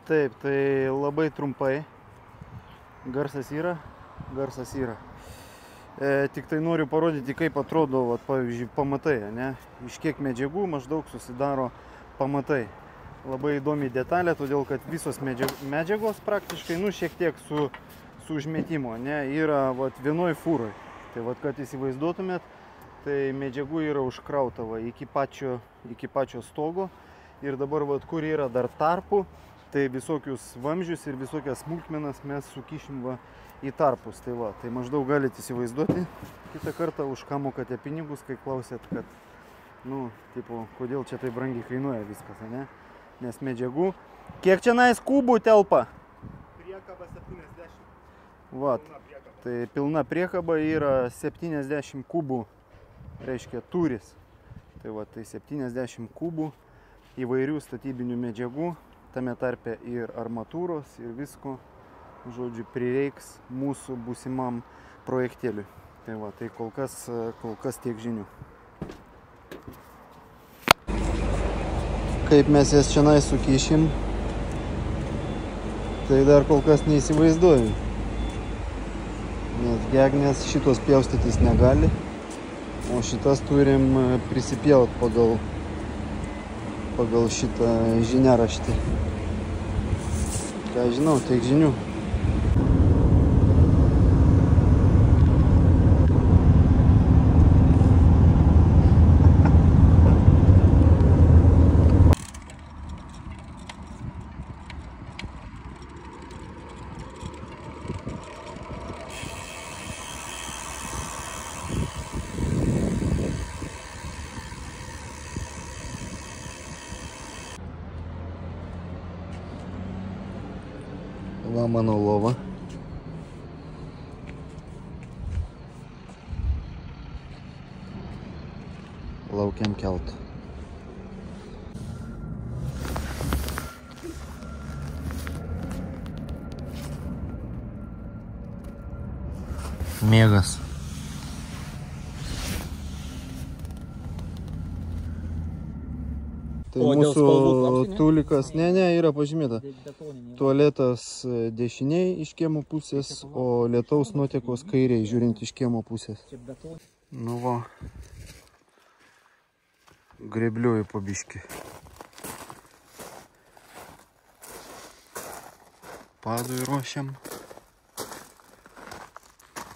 Taip, tai labai trumpai. Garsas yra. Tik tai noriu parodyti, kaip atrodo, vat, pavyzdžiui, pamatai, ne? Iš kiek medžiagų maždaug susidaro pamatai. Labai įdomi detalė, todėl kad visos medžiagos praktiškai, nu, šiek tiek su užmetimo, ne, yra vat, vienoj fūroj. Tai vat, kad įsivaizduotumėt, tai medžiagų yra užkrauta va, iki pačio stogo. Ir dabar, vat, kur yra dar tarpų, tai visokius vamzdžius ir visokias smulkmenas mes sukišim va, į tarpus. Tai, va, tai maždaug galite įsivaizduoti. Kitą kartą už ką mokate pinigus, kai klausėt, kad, nu, tipo, kodėl čia tai brangiai kainuoja viskas, ne? Nes medžiagų. Kiek čia nais kubų telpa? Priekaba 70. Va, tai pilna priekaba yra 70 kubų, reiškia turis. Tai va, tai 70 kubų įvairių statybinių medžiagų, tame tarpe ir armatūros, ir visko, žodžiu, prireiks mūsų būsimam projektėliui. Tai va, tai kol kas tiek žinių. Kaip mes jas čia sukišim, tai dar kol kas neįsivaizduoju. Nes gegnės šitos pjaustytis negali, o šitas turim prisipjaut pagal šitą žiniaraštį. Ką žinau, tiek žinių. Va mano lova. Laukiam kelto. Miegas. Tai mūsų tulikas, ne, yra pažymėta. Tualetas dešiniai iš kiemo pusės, o lietaus nuotekos kairiai, žiūrint iš kiemo pusės. Nu va, grebliuoju po biškį. Padui ruošiam.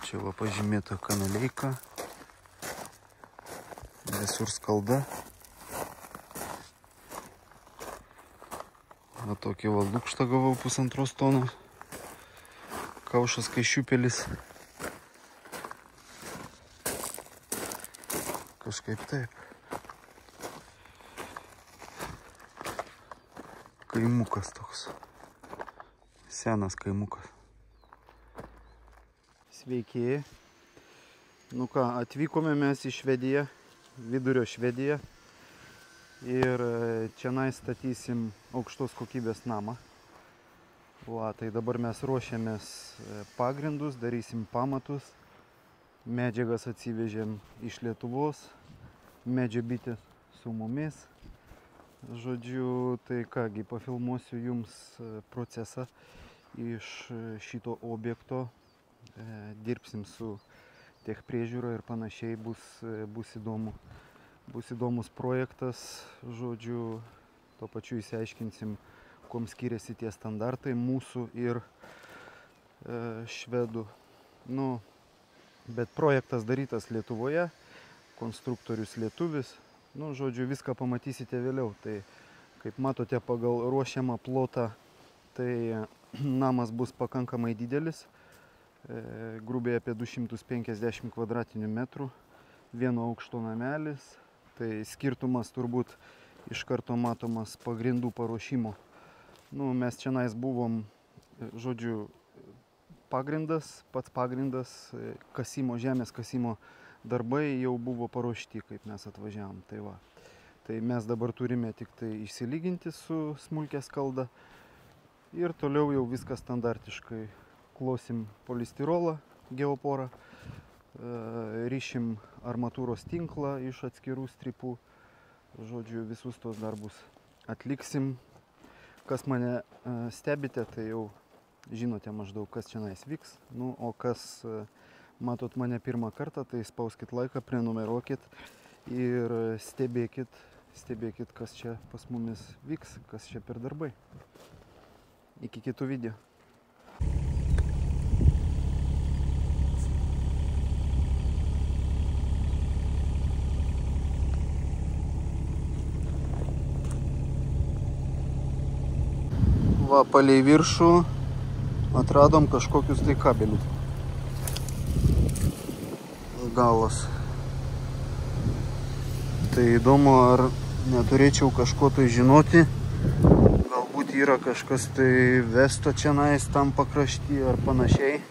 Čia va pažymėta kanaleika. Visur skalda. Va tokį va lukštą gavau 1,5 tonos. Kaušas kaišiupelis. Kažkaip taip. Kaimukas toks. Senas kaimukas. Sveiki. Nu ką, atvykome mes į Švediją, vidurio Švediją. Ir čia statysim aukštos kokybės namą. Va, tai dabar mes ruošiamės pagrindus, darysim pamatus. Medžiagas atsivežėm iš Lietuvos. Medžio bitės su mumis. Žodžiu, tai kągi, pafilmuosiu jums procesą iš šito objekto. Dirbsim su tech priežiūra ir panašiai, bus įdomu. Bus įdomus projektas, žodžiu, tuo pačiu įsiaiškinsim, kuom skiriasi tie standartai mūsų ir švedų. Nu, bet projektas darytas Lietuvoje, konstruktorius lietuvis. Nu, žodžiu, viską pamatysite vėliau. Tai, kaip matote, pagal ruošiamą plotą, tai namas bus pakankamai didelis, grubiai apie 250 kvadratinių metrų, vieno aukšto namelis. Tai skirtumas turbūt iš karto matomas pagrindų paruošimo. Nu, mes čia buvom, žodžiu, pats pagrindas, žemės kasimo darbai jau buvo paruošti, kaip mes atvažiavom. Tai va. Tai mes dabar turime tik tai išsilyginti su smulkia skalda ir toliau jau viskas standartiškai. Klosim polistirolą, geoporą. Ryšim armatūros tinklą iš atskirų strypų. Žodžiu, visus tos darbus atliksim. Kas mane stebite, tai jau žinote maždaug, kas čia vyks. Nu, o kas matot mane pirmą kartą, tai spauskit laiką, prenumeruokit ir stebėkit, kas čia pas mumis vyks, kas čia per darbai. Iki kitų video. Va, palei viršų atradom kažkokius tai kabelius. Galas. Tai įdomu, ar neturėčiau kažko tai žinoti. Galbūt yra kažkas tai vesto čianais tam pakrašty ar panašiai.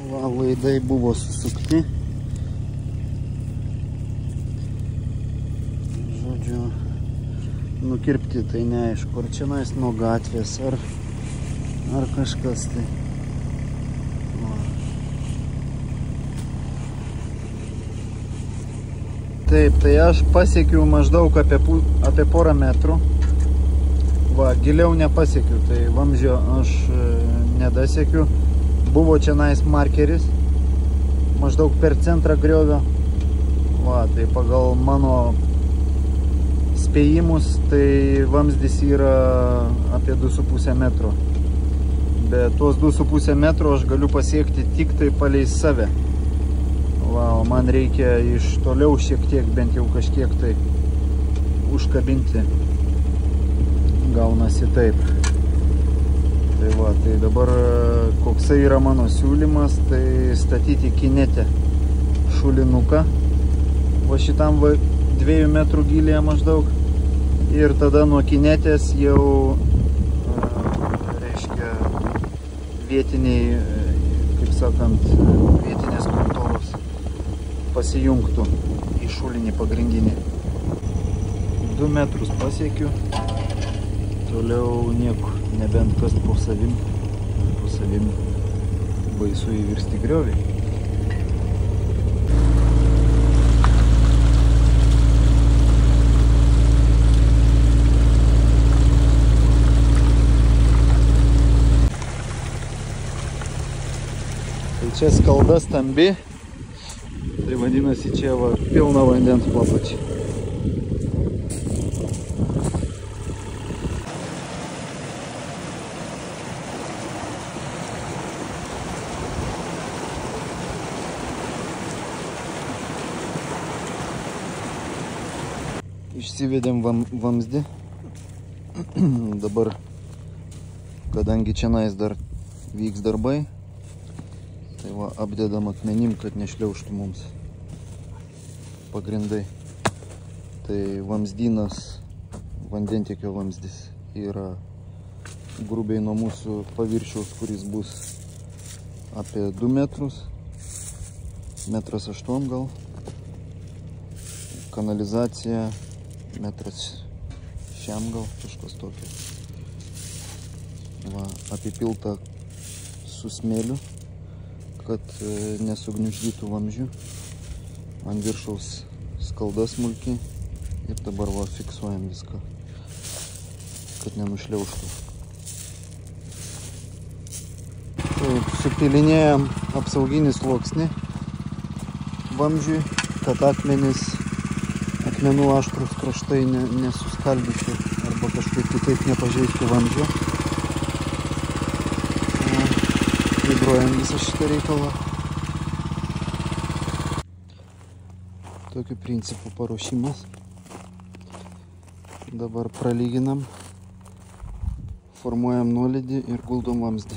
Va, laidai buvo susukti. Žodžiu, nukirpti tai neaišku, ar čianais nuo gatvės, ar kažkas tai. Va. Taip, tai aš pasiekiau maždaug apie porą metrų. Va, giliau nepasiekiu, tai vamzdžio aš nedasiekiu. Buvo čianais markeris, maždaug per centrą griovio. Va, tai pagal mano spėjimus, tai vamzdis yra apie 2,5 metro. Bet tuos 2,5 metro aš galiu pasiekti tik tai palei save. Va, o man reikia iš toliau šiek tiek, bent jau kažkiek tai užkabinti. Gaunasi taip. Tai va, tai dabar koksai yra mano siūlymas, tai statyti kinetę šulinuką. Va šitam 2 metrų gylyje maždaug. Ir tada nuo kinetės jau, reiškia, vietiniai, kaip sakant, vietinės kontoros pasijungtų į šulinį pagrindinį. 2 metrus pasiekiu. Toliau nieko, nebent kas po savim baisu įvirsti griovį. Tai čia skalda stambi, tai vadinasi čia va pilna vandens po apačia. Išsivedėm vamzdį. Dabar, kadangi čianais dar vyks darbai, tai va, apdedam akmenim, kad nešliaužtų mums pagrindai. Tai vamzdynas, vandentiekio vamzdis yra grubiai nuo mūsų paviršiaus, kuris bus apie 2 metrus, 1,8 m gal. Kanalizacija 1,6 m gal, kažkas tokio. Va, apipilta su smėliu, kad nesugniuždytų vamzdžių. Ant viršaus skalda smulki ir dabar va fiksuojam viską, kad nenušliaužtų. Taip, supilinėjam apsauginį sluoksnį vamzdžiui, kad akmenų aštrus kraštai nesuskaldytų arba kažkaip kitaip nepažeistų vamzdžio. Vibruojam visą šitą reikalą. Tokiu principu paruošimas. Dabar pralyginam, formuojam nuolydį ir guldom vamzdį.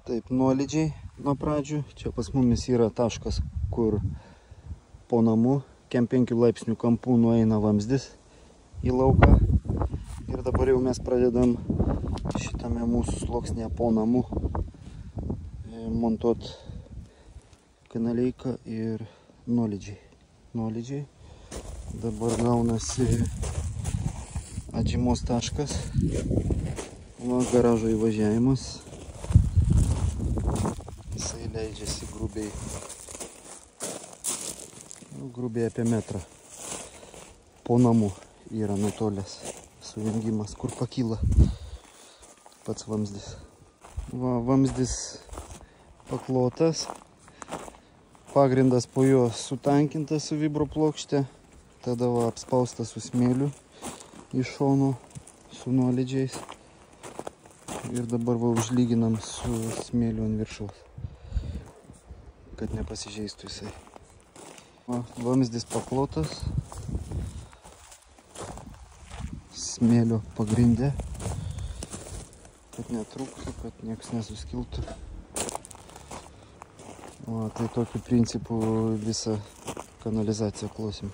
Taip, nuolydžiai nuo pradžių. Čia pas mumis yra taškas, kur po namu, kem 5 laipsnių kampų nueina vamzdis į lauką. Ir dabar jau mes pradedam šitame mūsų sluoksnėje po namu montuot kanalейką ir nuolydžiai. Dabar gaunasi atžymos taškas. Va, garažo įvažiavimas. Jisai leidžiasi grubiai apie metrą po namu. yra nutolęs sujungimas, kur pakyla pats vamzdis. Va, vamzdis paklotas, pagrindas po jo sutankintas su vibro plokšte, tada va apspaustas su smėliu iš šono su nuolydžiais ir dabar va užlyginam su smėliu ant viršaus, kad nepasižeistų jisai. Va, vamzdis paklotas, smėlio pagrinde, kad netrūktų, kad nieks nesuskiltų. O, tai tokiu principu visą kanalizaciją klosim.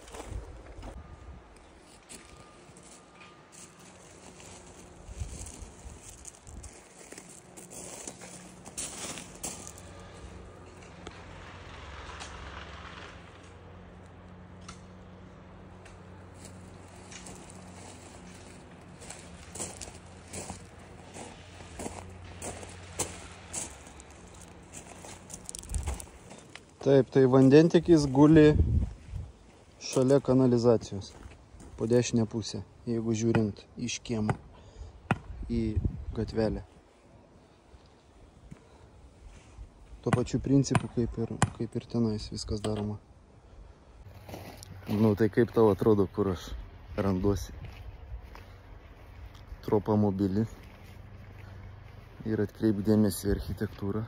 Taip, tai vandentekis guli šalia kanalizacijos, po dešinę pusę, jeigu žiūrint iš kiemo į gatvelę. Tuo pačiu principu, kaip ir tenais viskas daroma. Nu, tai kaip tau atrodo, kur aš randuosi? Tropamobilį. Ir atkreip dėmesį į architektūrą.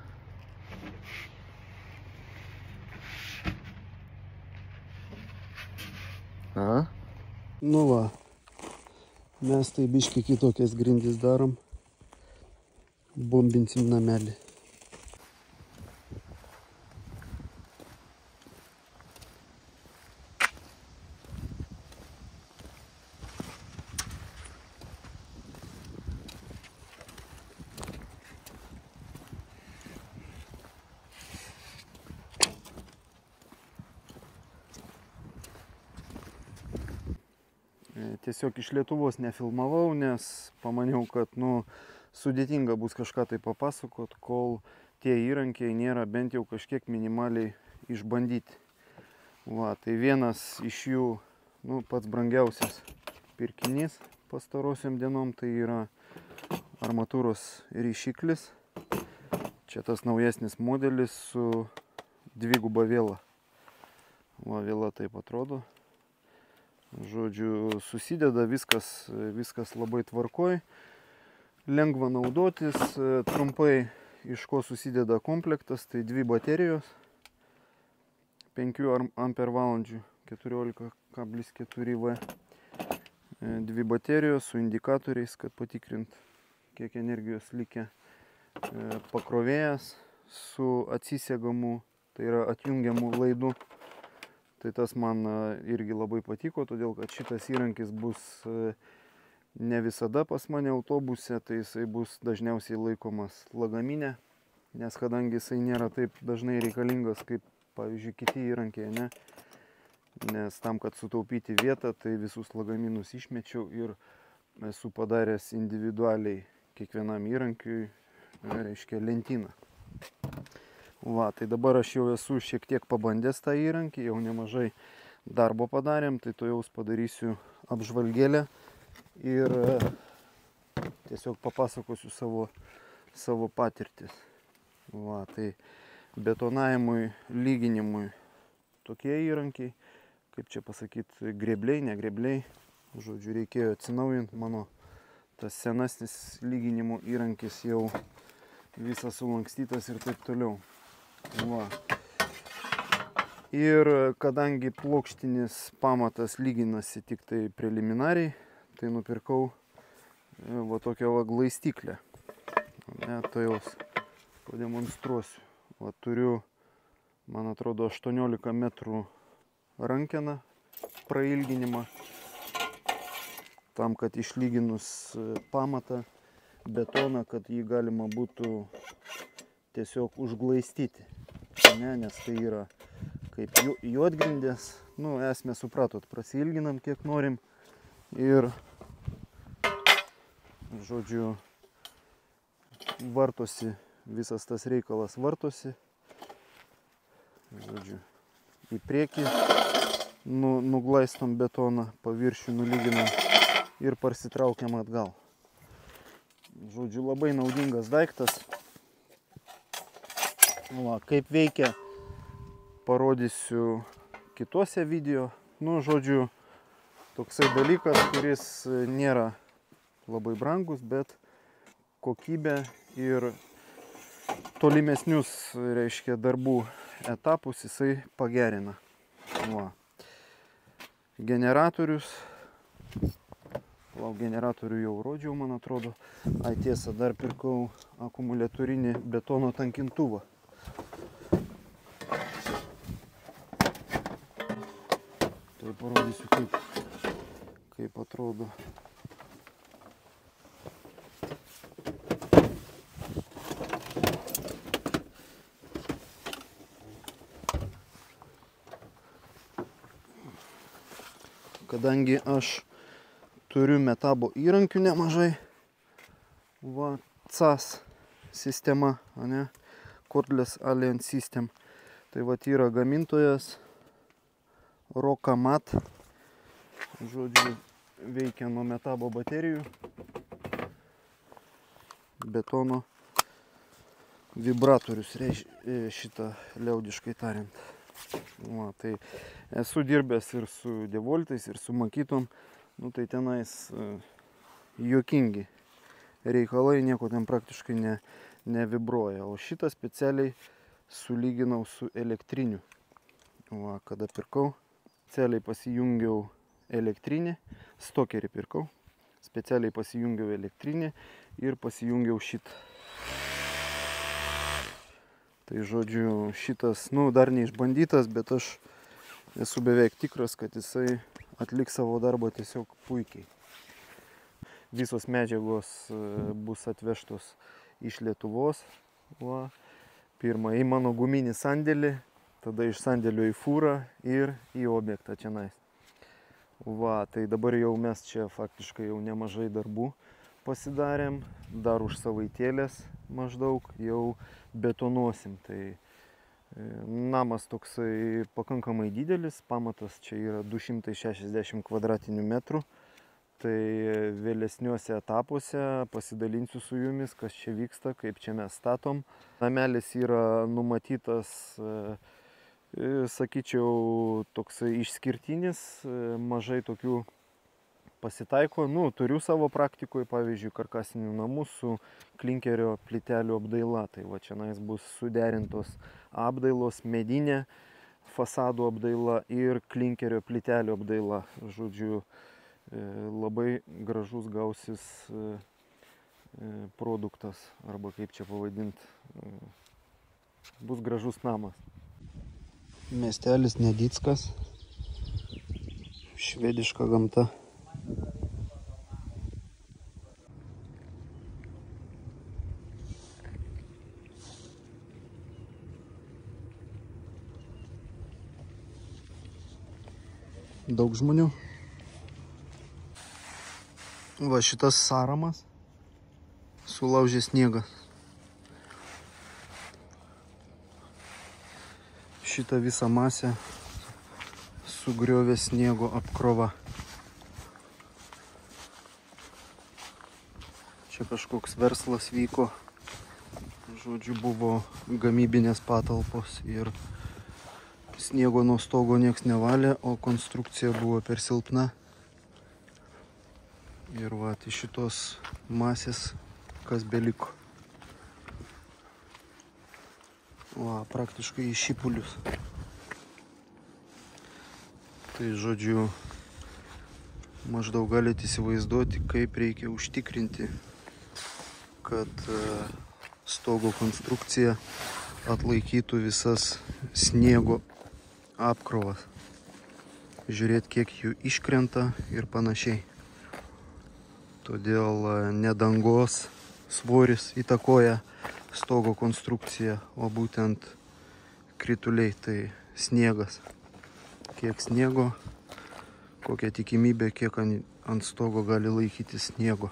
A? Nu va, mes tai biškai kitokias grindis darom, bombinsim namelį. Tiesiog iš Lietuvos nefilmavau, nes pamaniau, kad sudėtinga bus kažką tai papasakot, kol tie įrankiai nėra bent jau kažkiek minimaliai išbandyti. Va, tai vienas iš jų, pats brangiausias pirkinys pastarosiom dienom, tai yra armatūros ryšiklis. Čia tas naujesnis modelis su dviguba viela. Va, viela taip atrodo. Žodžiu, susideda viskas labai tvarkoj, lengva naudotis. Trumpai, iš ko susideda komplektas, tai 2 baterijos, 5 ampervalandžių, 14,4 V. 2 baterijos su indikatoriais, kad patikrint, kiek energijos likę. Pakrovėjas su atsisegamu, tai yra atjungiamu laidu. Tai tas man irgi labai patiko, todėl kad šitas įrankis bus ne visada pas mane autobuse, tai jisai bus dažniausiai laikomas lagamine, nes kadangi jisai nėra taip dažnai reikalingas kaip, pavyzdžiui, kiti įrankiai, ne? Nes tam, kad sutaupyti vietą, tai visus lagaminus išmečiau ir esu padaręs individualiai kiekvienam įrankiui, reiškia, lentyną. Va, tai dabar aš jau esu šiek tiek pabandęs tą įrankį, jau nemažai darbo padarėm, tai to jaus padarysiu apžvalgėlę ir tiesiog papasakosiu savo patirtis. Va, tai betonavimui, lyginimui tokie įrankiai, kaip čia pasakyti, grebliai, ne grebliai. Žodžiu, reikėjo atsinaujinti, mano tas senasnis lyginimo įrankis jau visas sulankstytas ir taip toliau. Va. Ir kadangi plokštinis pamatas lyginasi tik tai preliminariai, tai nupirkau va tokią va glaistyklę. Tai jau pademonstruosiu. Va, turiu, man atrodo, 18 metrų rankeną prailginimą, tam, kad išlyginus pamatą, betoną, kad jį galima būtų tiesiog užglaistyti, nes tai yra kaip juodgrindės, esmę supratot, prasilginam kiek norim ir, žodžiu, vartosi, visas tas reikalas vartosi, žodžiu, į priekį nuglaistom betoną, paviršių nulyginam ir parsitraukiam atgal. Žodžiu, labai naudingas daiktas. Va, kaip veikia, parodysiu kituose video. Žodžiu, toksai dalykas, kuris nėra labai brangus, bet kokybę ir tolimesnius, reiškia, darbų etapus jisai pagerina. Va. Generatorius. Generatorių jau rodžiau, man atrodo. Ai, tiesa, dar pirkau akumuliatorinį betono tankintuvą. Tai parodysiu, kaip atrodo. Kadangi aš turiu metabo įrankių nemažai, va, CAS sistema, ane, Cordless Alliance System. Tai va, yra gamintojas Rockamat, žodžiu, veikia nuo metabo baterijų, betono vibratorius, šitą liaudiškai tariant. Va, tai esu dirbęs ir su devoltais, ir su makytom, tai tenais juokingi reikalai, nieko ten praktiškai nevibruoja, o šitą specialiai sulyginau su elektriniu. Va, kada pirkau, specialiai pasijungiau elektrinį, stokerį pirkau, specialiai pasijungiau elektrinį ir pasijungiau šitą. Tai žodžiu, šitas, dar neišbandytas, bet aš esu beveik tikras, kad jisai atliks savo darbą tiesiog puikiai. Visos medžiagos bus atvežtos iš Lietuvos. Va. Pirma į mano guminį sandėlį, tada iš sandėlio į fūrą ir į objektą čionais. Va, tai dabar jau mes čia faktiškai jau nemažai darbų pasidarėm, dar už savaitėlės maždaug jau betonuosim. Tai namas toksai pakankamai didelis, pamatas čia yra 260 kvadratinių metrų. Tai vėlesniuose etapuose pasidalinsiu su jumis, kas čia vyksta, kaip čia mes statom. Namelis yra numatytas, sakyčiau, toksai išskirtinis, mažai tokių pasitaiko. Turiu savo praktikoje, pavyzdžiui, karkasinių namų su klinkerio plytelių apdaila. Tai va, čia bus suderintos apdailos, medinė fasadų apdaila ir klinkerio plytelių apdaila. Žodžiu, labai gražus gausis produktas, arba kaip čia pavadinti, bus gražus namas. Miestelis Nedickas, švediška gamta. Daug žmonių. Va, šitas saramas sulaužė sniegą. Šitą visą masę sugriovė sniego apkrova. Čia kažkoks verslas vyko. Žodžiu, buvo gamybinės patalpos ir sniego nuo stogo nieks nevalė, o konstrukcija buvo per silpna. Ir va, iš šitos masės kas beliko. Va, praktiškai į šipulius. Tai žodžiu, maždaug galite įsivaizduoti, kaip reikia užtikrinti, kad stogo konstrukcija atlaikytų visas sniego apkrovas. Žiūrėt, kiek jų iškrenta ir panašiai. Todėl ne dangos svoris įtakoja stogo konstrukciją, o būtent krituliai, tai sniegas. Kiek sniego, kokia tikimybė, kiek ant stogo gali laikyti sniego.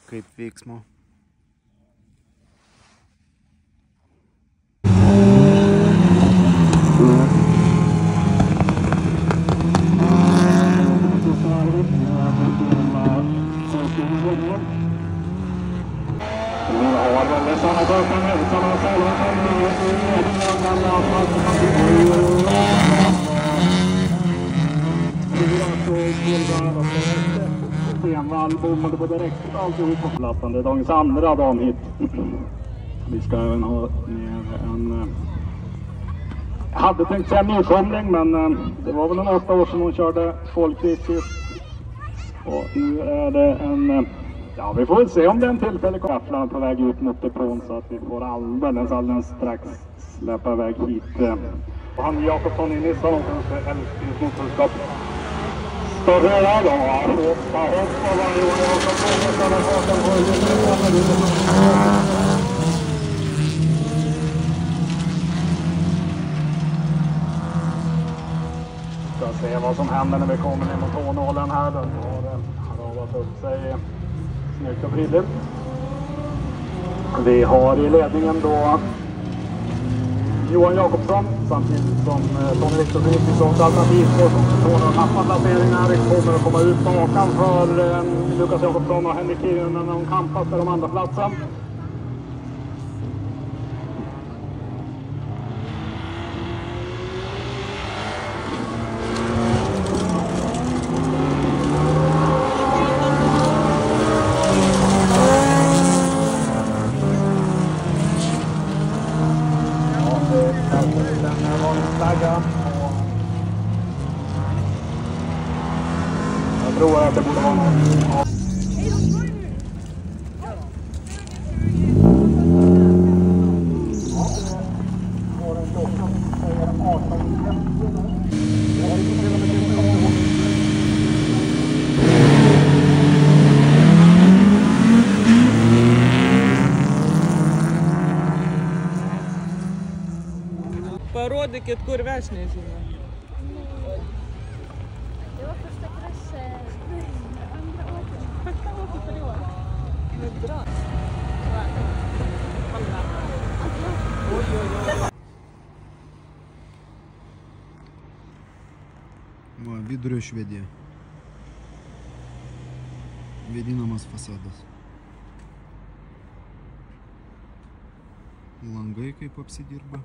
kaip veiksmo. Stenvall bommade på direkt alltihop på plattan. Det är dagens andra damhit. Vi ska även ha ner en... Jag hade tänkt säga nykomling, men det var väl en 8 år sedan hon körde folkrace sist. Och nu är det en... Ja, vi får väl se om det är en tillfällig kafflan på väg ut mot depån, så att vi får alldeles strax släppa iväg hit. Han Jakobsson i Nissan och kanske Älvsbyns motorskap. Större idag då, hoppa varje år. Jag ska fråga ställa bakom på ska se vad som händer när vi kommer ner mot tånålen här. Den har ravat upp sig snyggt och brilligt. Vi har i ledningen då Johan Jakobsson, samtidigt som Tony Viktorsson gick i sånt alternativspår som Tony har tappat placeringar. Vi kommer att komma ut bakom för Lukas Jakobsson och Henrik Kirjunen när de kampas för de andra platsen. Jag tror att det borde vara någon... Parodykit, kur veš, nežinau. Det var första kraschen. Andra året. Första året i år. Det är bra. Vidurio Švedija. Vėdinamas fasadas. Langai kaip apsidirba.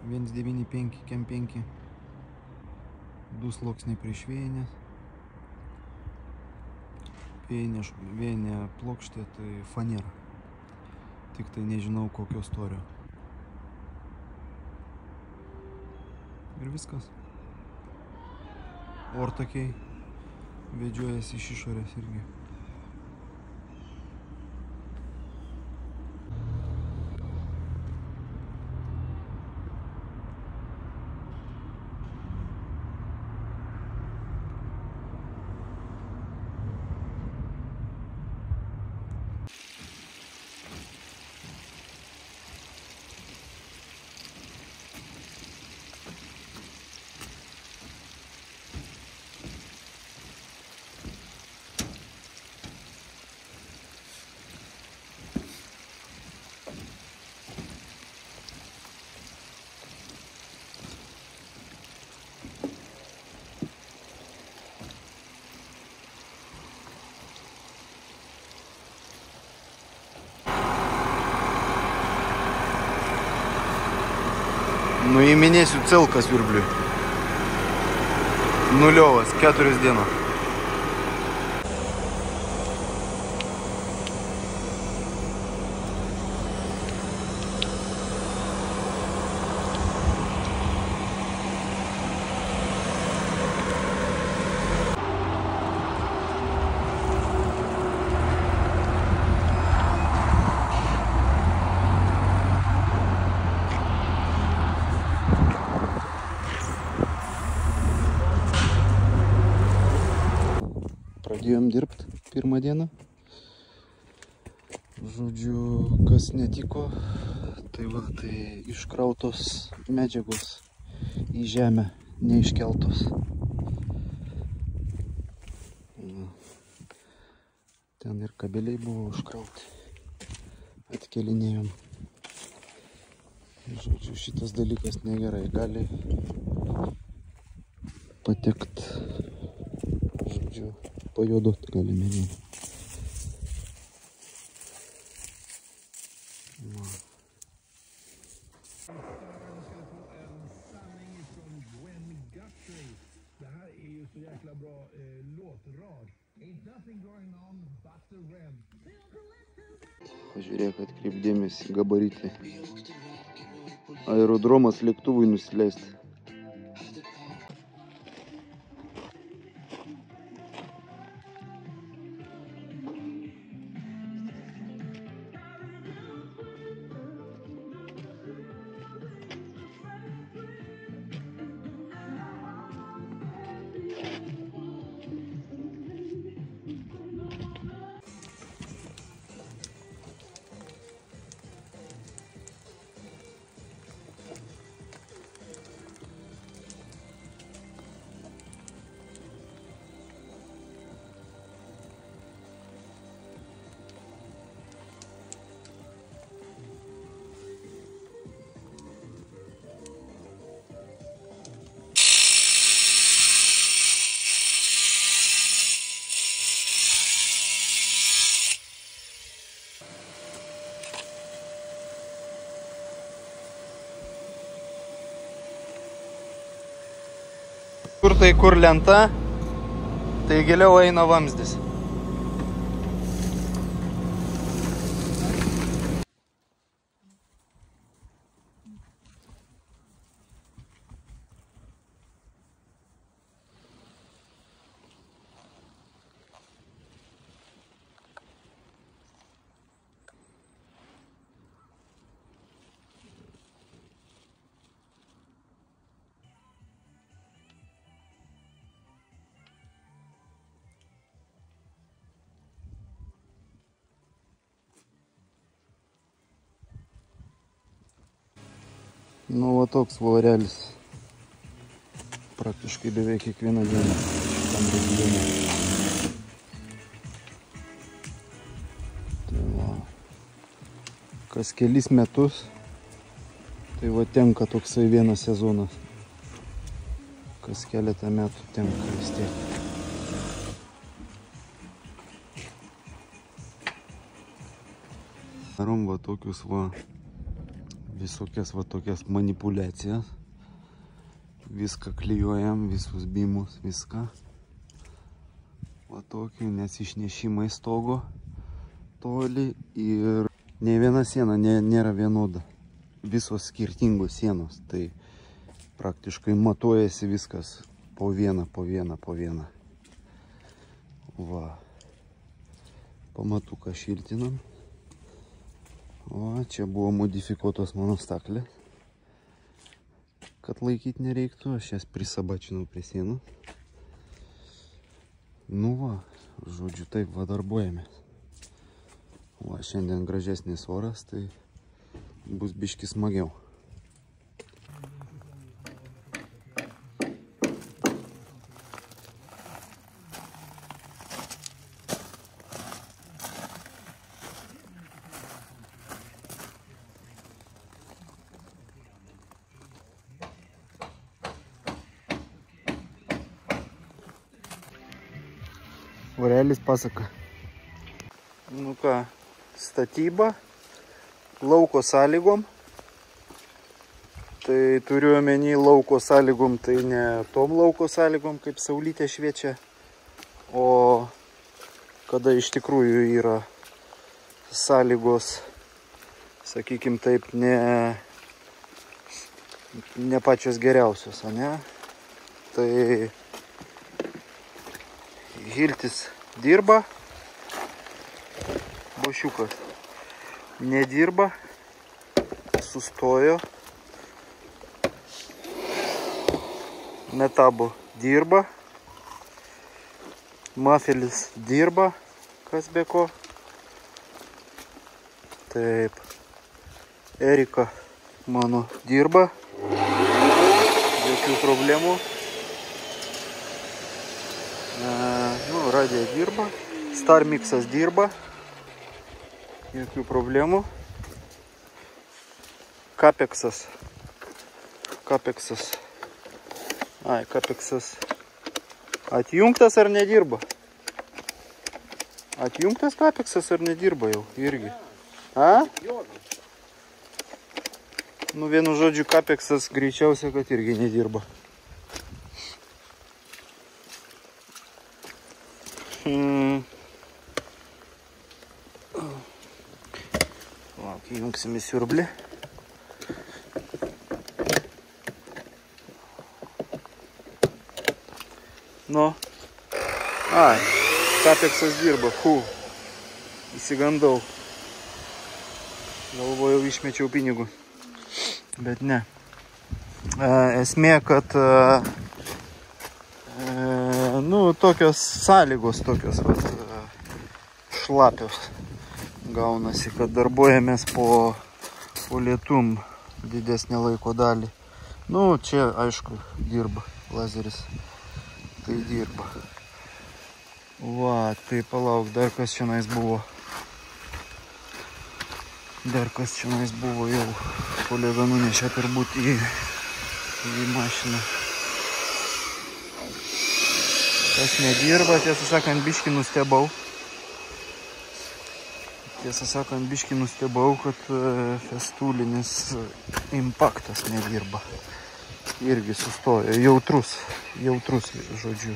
195 kem 5. 2 sluoksniai prieš vėjinę. Vėjinė plokštė tai fanera. Tik tai nežinau kokio storio. Ir viskas. Ortakiai vedžiojasi iš išorės irgi. Nu įminėsiu celką svirbliui. Nuliovas, 4 dienos. Pradėjom dirbti pirmą dieną. Žodžiu, kas netiko, tai va, tai iškrautos medžiagos į žemę, neiškeltos. Ten ir kabeliai buvo užkrauti. Atkelinėjom. Žodžiu, šitas dalykas negerai. Gali patekt, žodžiu, pajodot gali mėgim. Pažiūrėk, atkreip dėmesį, gabaritai. Aerodromas lėktuvui nusileisti. Kur tai kur lenta, tai giliau eina vamzdis. Nu, va toks vorelis. Praktiškai beveik kiekvieną dieną šitam regione. Tai va, kas kelis metus, tai va tenka toksai vienas sezonas. Kas keletą metų tenka vis tiek. Darom va tokius va visokias va tokias manipuliacijas. Viską klijuojam, visus bimus, viską. Va tokį, nes išnešimai stogo toli ir ne viena siena nėra vienoda. Visos skirtingos sienos, tai praktiškai matuojasi viskas po vieną. Va. Pamatuką šiltinam. O, čia buvo modifikuotos mano staklės, kad laikyti nereiktų, aš jas prisabačinau prie sienų. Nu va, žodžiu, taip va darbuojamės. Va, šiandien gražesnis oras, tai bus biški smagiau. Vorelis pasaka. Nu ką, statyba lauko sąlygom. Tai turiu omeny lauko sąlygom, tai ne tom lauko sąlygom, kaip saulytė šviečia, o kada iš tikrųjų yra sąlygos, sakykim taip, ne pačios geriausios, ane? Tai Hiltis dirba, Bošiukas nedirba, sustojo, Metabo dirba, Mafelis dirba, kas be ko. Taip, Erika mano dirba, jokių problemų. Radija dirba, Star Mixas dirba. Jokių problemų. Capexas. Ai, Capexas. Atjungtas ar nedirba? Atjungtas Capexas ar nedirba jau irgi? A? Nu, vienu žodžiu, Capexas greičiausia, kad irgi nedirba. Lauk, įjungsime siurblį. Nu. Ai, Capexas dirba. Įsigandau. Galvojau, išmečiau pinigų. Bet ne. Esmė, kad nu, tokios sąlygos, tokios vat, šlapios gaunasi, kad darbuojamės po lietum didesnį laiko dalį. Nu, čia, aišku, dirba lazeris. Tai dirba. Va, tai palauk, dar kas čionais buvo. Jau kolega nunešė turbūt į mašiną. Tas nedirba, tiesą sakant, biškį nustebau. Kad festulinis impaktas nedirba. Irgi sustojo. Jautrus, žodžiu.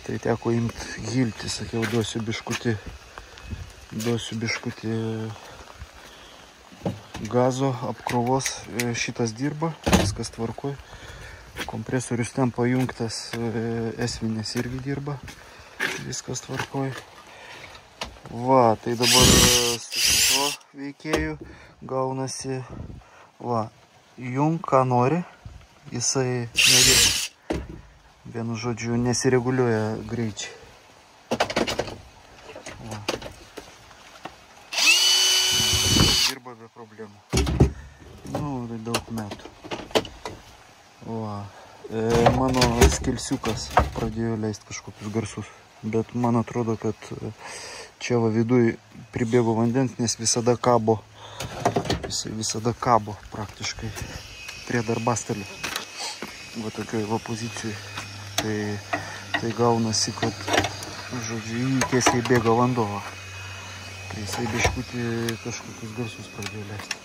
Tai teko imti giltį, sakiau, duosiu biškutį gazo apkrovos. Šitas dirba, viskas tvarkoj. Kompresorius ten pajungtas, esvinės irgi dirba, viskas tvarkoj. Va, tai dabar su šito veikėju gaunasi, va, jung ką nori, jisai nedirba. Vienu žodžiu, nesireguliuoja greičiai. Va. Dirba be problemų. Nu, tai daug metų. Va. Mano skelsiukas pradėjo leisti kažkokius garsus. Bet man atrodo, kad čia va viduj pribėgo vandens, nes visada kabo. Jisai visada kabo praktiškai prie darbastelio. Va tokioj va pozicijoj. Tai gaunasi, kad, žodžiu, jį tiesiai bėga vanduo. Tai jisai biškutį kažkokius garsus pradėjo leisti.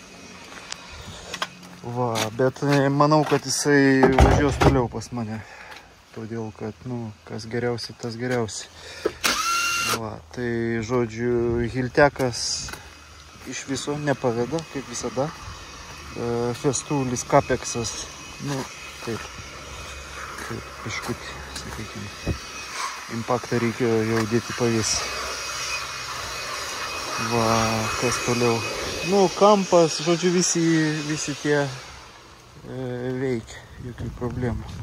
Va, bet manau, kad jisai važiuos toliau pas mane. Todėl, kad, nu, kas geriausi, tas geriausi. Va, tai, žodžiu, hiltekas iš viso nepaveda, kaip visada. Festulis, Capexas, nu, taip. Biškutį, sakykime. Impaktą reikėjo jau dėti pavėsį. Va, kas toliau. Nu, kampas, žodžiu, visi tie veikia, jokių problemų.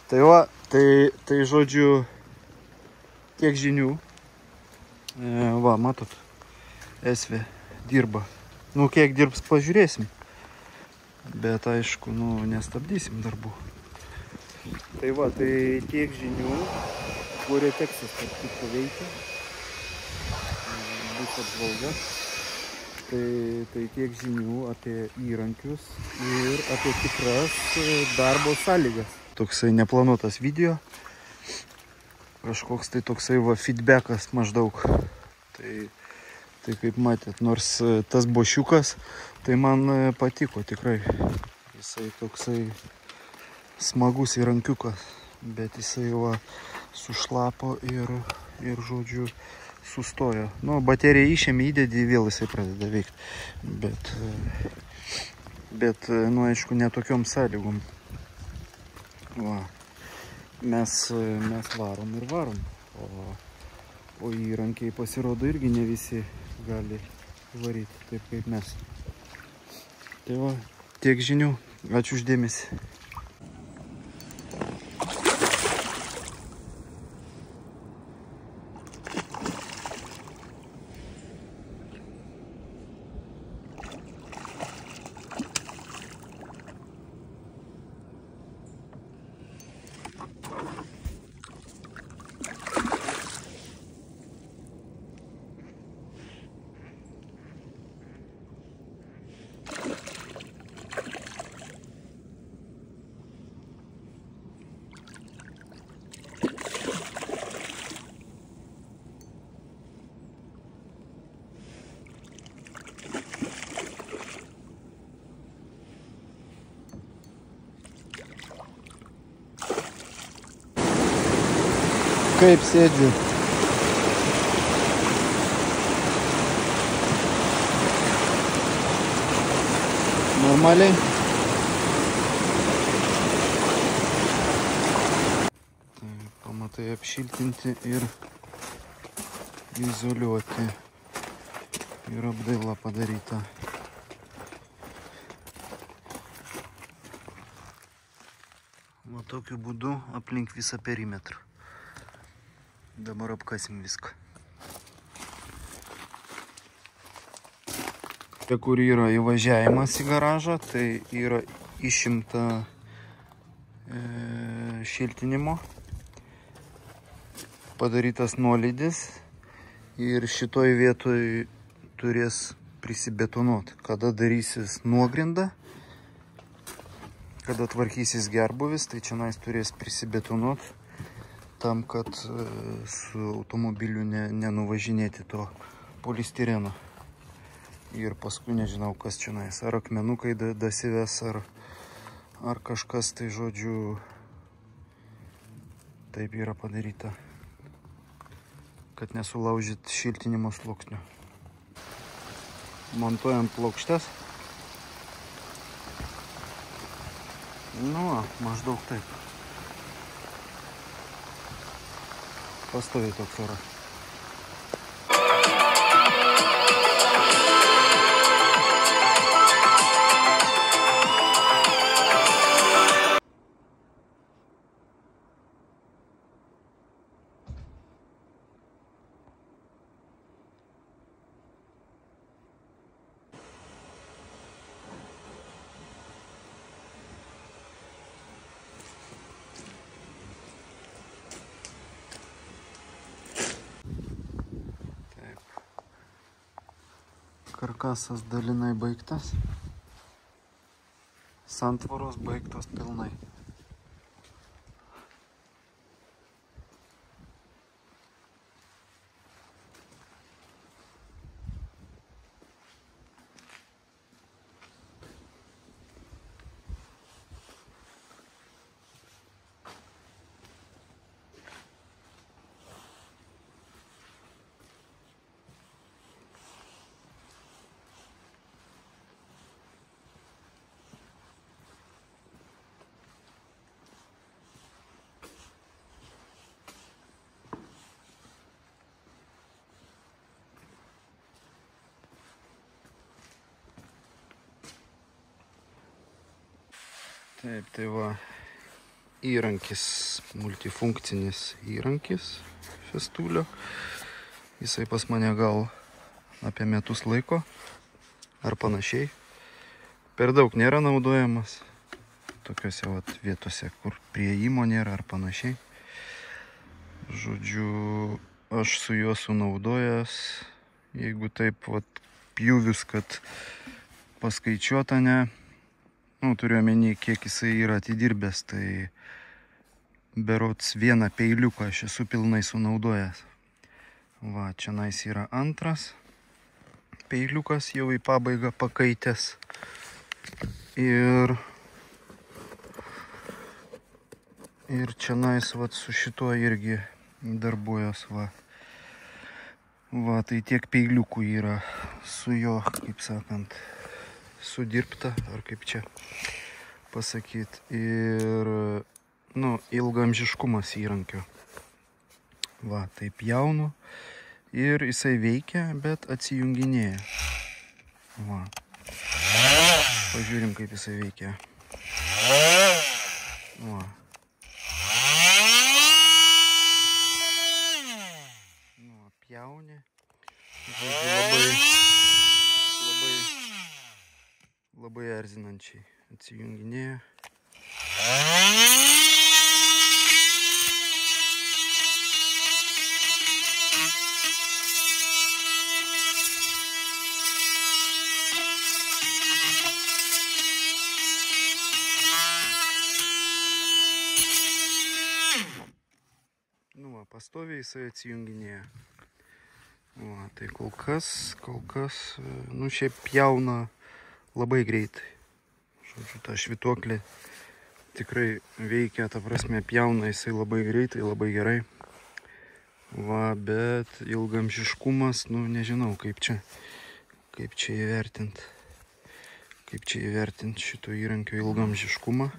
Tai va, tai žodžiu, tiek žinių. Va, matot, SV dirba. Nu, kiek dirbs, pažiūrėsim. Bet, aišku, nu, nestabdysim darbų. Tai va, tai tiek žinių, kurie tekstas kaip veikia, bus apžvalga. Tai tiek žinių apie įrankius ir apie tikras darbo sąlygas. Toksai neplanuotas video, kažkoks tai toksai va feedbackas maždaug. Tai kaip matėt, nors tas bošiukas, tai man patiko tikrai. Jisai toksai smagus įrankiukas, bet jisai va sušlapo ir žodžiu sustojo. Nu, bateriją išėmė, įdėdį, vėl jisai pradeda veikti. Bet nu, aišku, ne tokiom sąlygom. Va, mes varom. O įrankiai pasirodo irgi ne visi gali varyti taip kaip mes. Tai va, tiek žinių. Ačiū už dėmesį. Kaip sėdžiu. Normaliai. Tai pamatai apšiltinti ir izoliuoti. Ir apdaila padaryta. Va tokiu būdu aplink visą perimetrą. Dabar apkasim viską. Tai kur yra įvažiavimas į garažą, tai yra išimta šiltinimo. Padarytas nuolydis ir šitoj vietoj turės prisibetonuoti. Kada darysis nuogrinda, kada tvarkysis gerbuvis, tai čia turės prisibetonuoti tam, kad su automobiliu nenuvažinėti to polistireno. Ir paskui nežinau, kas čia ar akmenukai dasives, ar kažkas, tai žodžiu, taip yra padaryta, kad nesulaužyt šiltinimo sluoksnio. Montuojam plokštes. Nu, maždaug taip. Pastoviai toks oras. Karkasas dalinai baigtas. Santvaros baigtos pilnai. Taip, tai va, įrankis, multifunkcinis įrankis Festoolio. Jisai pas mane gal apie metus laiko ar panašiai. Per daug nėra naudojamas. Tokiuose vietose, kur prieimo nėra ar panašiai. Žodžiu, aš su juo sunaudojęs, jeigu taip pjūvius, kad paskaičiuota turiu omeny, kiek jisai yra atidirbęs, tai berods vieną peiliuką aš esu pilnai sunaudojęs. Va, čia yra antras peiliukas jau į pabaigą pakaitęs. Ir čia su šituo irgi darbuojas. Va, tai tiek peiliukų yra su jo, kaip sakant, sudirbta, ar kaip čia pasakyti. Ir, ilgaamžiškumas įrankio. Va, taip jaunu. Ir jisai veikia, bet atsijunginėja. Va. Pažiūrim, kaip jisai veikia. Va. Pjauni. Labai erzinančiai atsijunginėja. Pastoviai jisai atsijunginėja. Va, tai kol kas, šiaip pjauna labai greitai. Žodžiu, ta švytuoklė tikrai veikia, ta prasme, pjauna jisai labai greitai, labai gerai. Va, bet ilgamžiškumas, nu nežinau, kaip čia įvertinti. Kaip čia įvertinti šito įrankio ilgamžiškumą.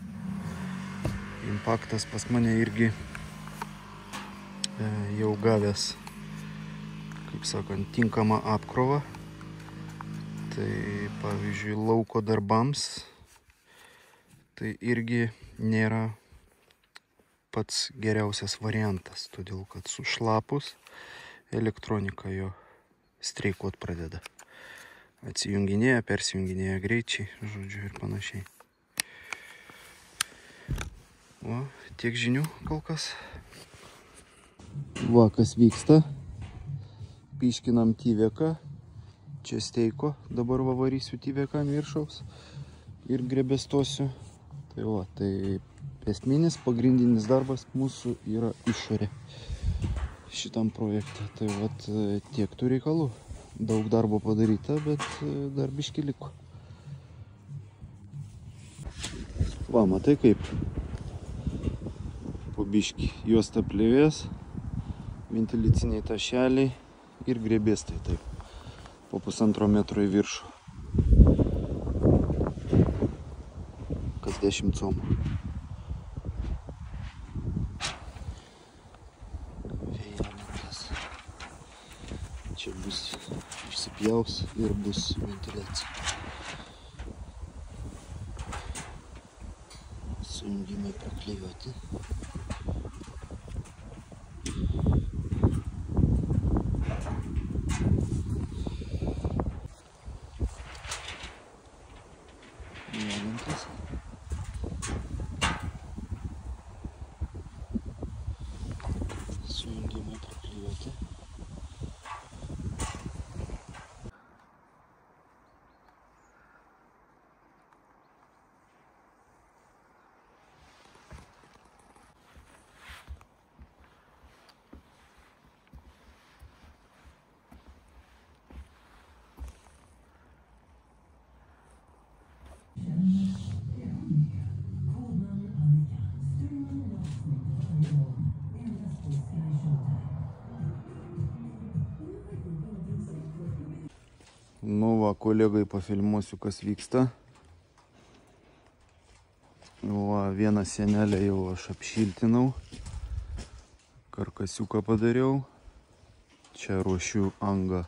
Impaktas pas mane irgi jau gavęs, kaip sakant, tinkamą apkrovą. Tai pavyzdžiui, lauko darbams tai irgi nėra pats geriausias variantas, todėl kad sušlapus elektronika jo streikuot pradeda. Atsijunginėja, persijunginėja greičiai, žodžiu, ir panašiai. O, tiek žinių kol kas. Va, kas vyksta. Piškinam tyveką. Čia steiko. Dabar va varysiu tyveką ant viršaus. Ir grebestosiu. Tai va, tai esminis, pagrindinis darbas mūsų yra išorė šitam projekte. Tai va, tiek tų reikalų. Daug darbo padaryta, bet dar biški liko. Va, matai kaip. Po biški juosta plėvės, ventiliciniai tašeliai ir grebėstai taip. Po 1,5 metro į viršų. Kas 10 comų. Vėjalinkas. Čia bus išsipjaus ir bus ventiliacija. Sujungimai praklijuoti. Vėjalinkas. Sujungimai praklijuoti. Nu va, kolegai pafilmuosiu, kas vyksta. Va, vieną sienelę jau aš apšiltinau. Karkasiuką padariau. Čia ruošiu angą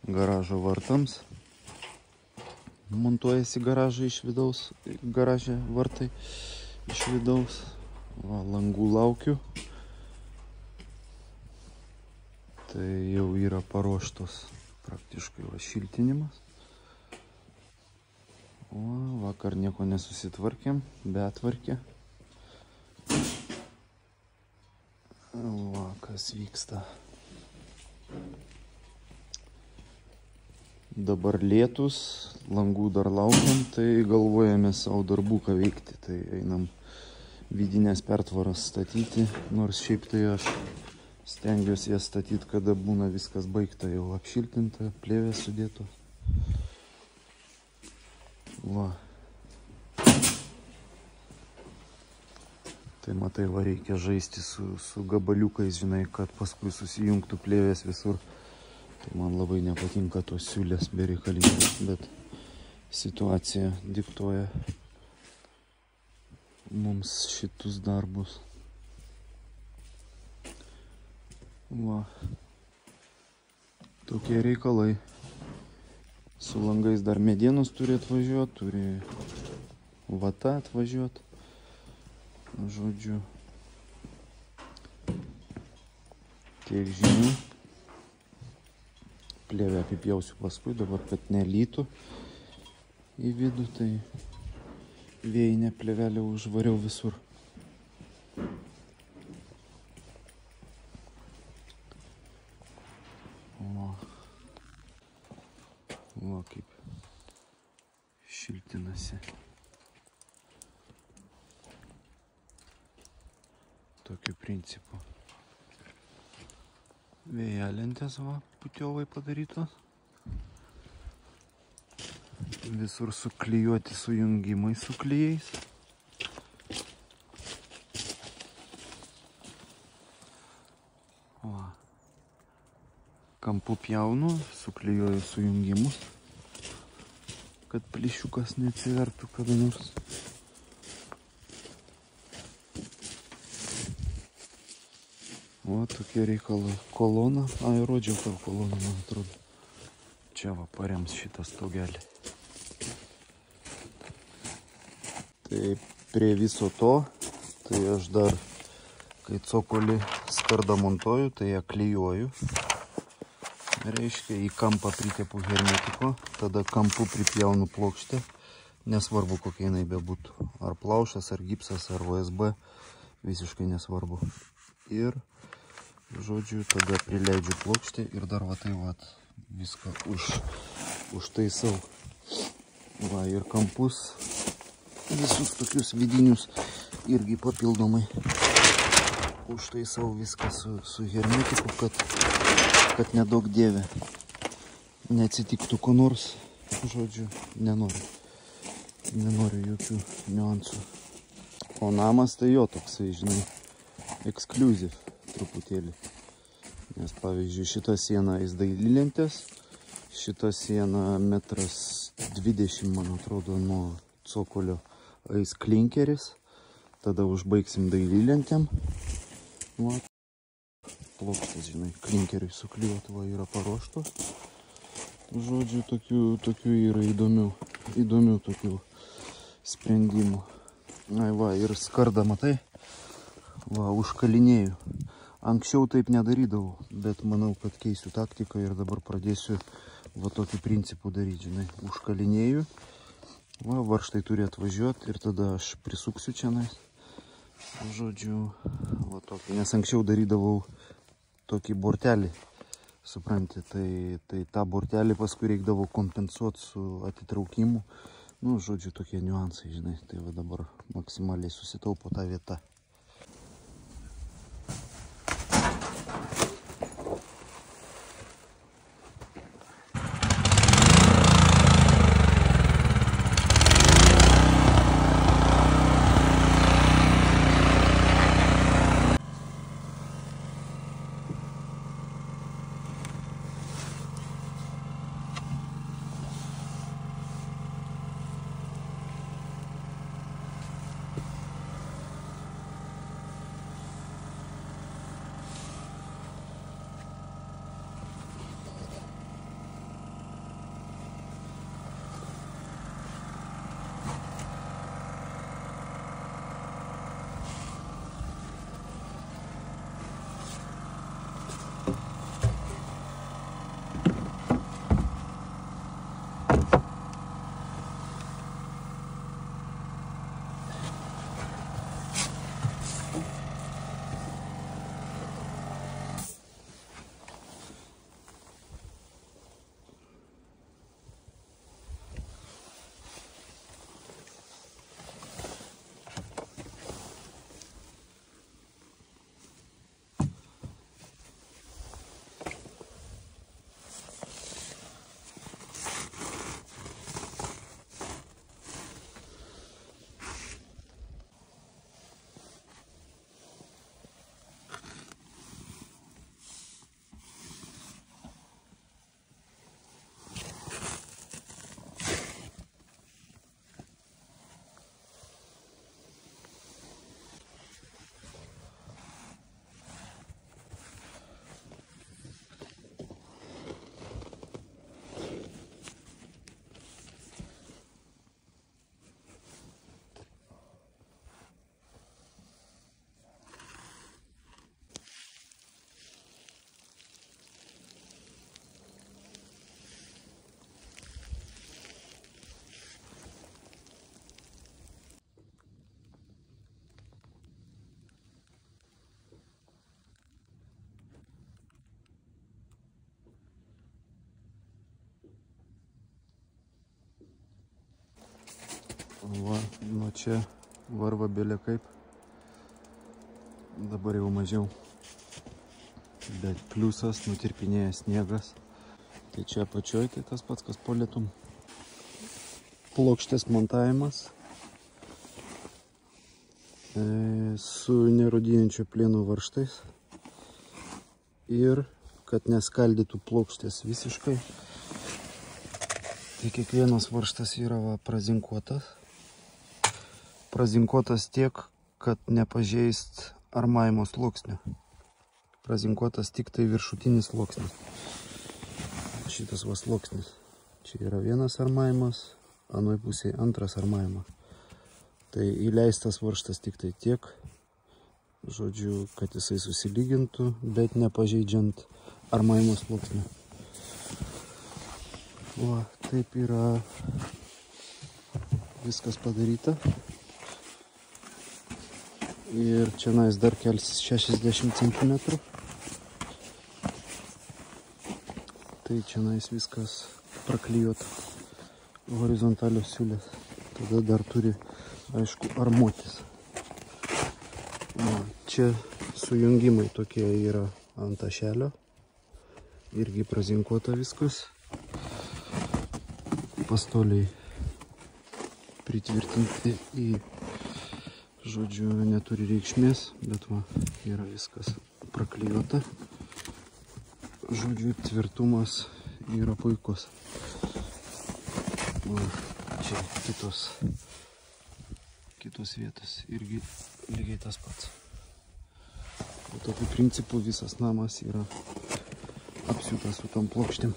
garažo vartams. Montuojasi garažai iš vidaus, garaže vartai iš vidaus. Va, langų laukiu. Tai jau yra paruoštos praktiškai va šiltinimas. O, vakar nieko nesusitvarkėm, betvarkė. Va, kas vyksta. Dabar lietus, langų dar laukiam, tai galvojame savo darbų ką veikti. Tai einam vidinės pertvaras statyti, nors šiaip tai aš stengiuosi jas statyti, kada būna viskas baigta, jau apšiltinta, plėvės sudėtos. Va. Tai matai, va reikia žaisti su gabaliukais, žinai, kad paskui susijungtų plėvės visur. Tai man labai nepatinka tos siūlės bereikalingos, bet situacija diktuoja mums šitus darbus. Va, tokie reikalai. Su langais dar medienos turi atvažiuoti, turi vata atvažiuoti. Žodžiu, tiek žinių. Plėvę apipjausiu paskui, dabar kad nelytų į vidų, tai vėjinę plėvelę užvariau visur. Va kaip šiltinasi. Tokiu principu. Vėjalentės va putiovai padarytos. Visur suklijuoti sujungimai su klijais. Va. Kampu pjaunu, suklijuoju sujungimus, kad plyšiukas neatsivertų kada nors. Va, tokie reikalai. Kolona. Ai, rodžiau tau koloną, man atrodo. Čia va parems šitą stogelį. Tai prie viso to, tai aš dar, kai cokolį skardą montuoju, tai ją klijuoju. Reiškia, į kampą pritepu hermetiko, tada kampu pripjaunu plokštę, nesvarbu kokia jinai bebūtų. Ar plaušas, ar gipsas, ar OSB, visiškai nesvarbu. Ir, žodžiu, tada prileidžiu plokštę ir dar va tai va viską užtaisau. Va, ir kampus, visus tokius vidinius irgi papildomai užtaisau viską su hermetiku, kad nedaug dievė neatsitiktų ko nors. Žodžiu, nenoriu jokių niuansų. O namas tai jo toksai, žinai, ekskliuziv truputėlį. Nes pavyzdžiui, šita siena eis dailylentės, šita siena 1,20 m, man atrodo, nuo cokolio eis klinkeris, tada užbaigsim dailylentėm. Va. Plokštės, žinai, klinkeriui suklijuot, va, yra paruoštos. Žodžiu, tokių yra įdomių tokių sprendimų. Ai, va, ir skardą, matai, va, užkalinėjau. Anksčiau taip nedarydavau, bet manau, kad keisiu taktiką ir dabar pradėsiu va tokį principų daryti, žinai, užkalinėjau. Va, varžtai turi atvažiuoti ir tada aš prisuksiu čianais. Žodžiu, va tokį, nes anksčiau darydavau tokį bortelį, supranti, tai tą bortelį paskui reikdavo kompensuoti su atitraukimu. Nu, žodžiu, tokie niuansai, žinai, tai va dabar maksimaliai susitaupo tą vietą. Va, nuo čia varva belė kaip. Dabar jau mažiau. Bet pliusas, nutirpinėja sniegas. Tai čia apačioj, tai tas pats, kas po lietum. Plokštės montavimas. Su nerūdijančio plieno varžtais. ir kad neskaldytų plokštės visiškai. Tai kiekvienas varžtas yra prazinkuotas. Prazinkuotas tiek, kad nepažeist armavimo sluoksnio. Prazinkuotas tik tai viršutinis sluoksnis. Šitas va sluoksnis. Čia yra vienas armavimas, anoj pusėje antras armavimas. Tai įleistas varžtas tik tai tiek, žodžiu, kad jisai susilygintų, bet nepažeidžiant armavimo sluoksnio. Va, taip yra viskas padaryta. Ir čia dar kelsis 60 cm. Tai čia viskas praklijuota horizontalios siūlės. Tada dar turi, aišku, armuotis. Čia sujungimai tokie yra ant tašelio. Irgi prazinkuota viskas. Pastoliai pritvirtinti į, žodžiu, neturi reikšmės, bet va, yra viskas praklijuota. Žodžiu, tvirtumas yra puikus. Va, čia kitos vietos irgi lygiai tas pats. O tokiu principu visas namas yra apsiūtas su tom plokštėm.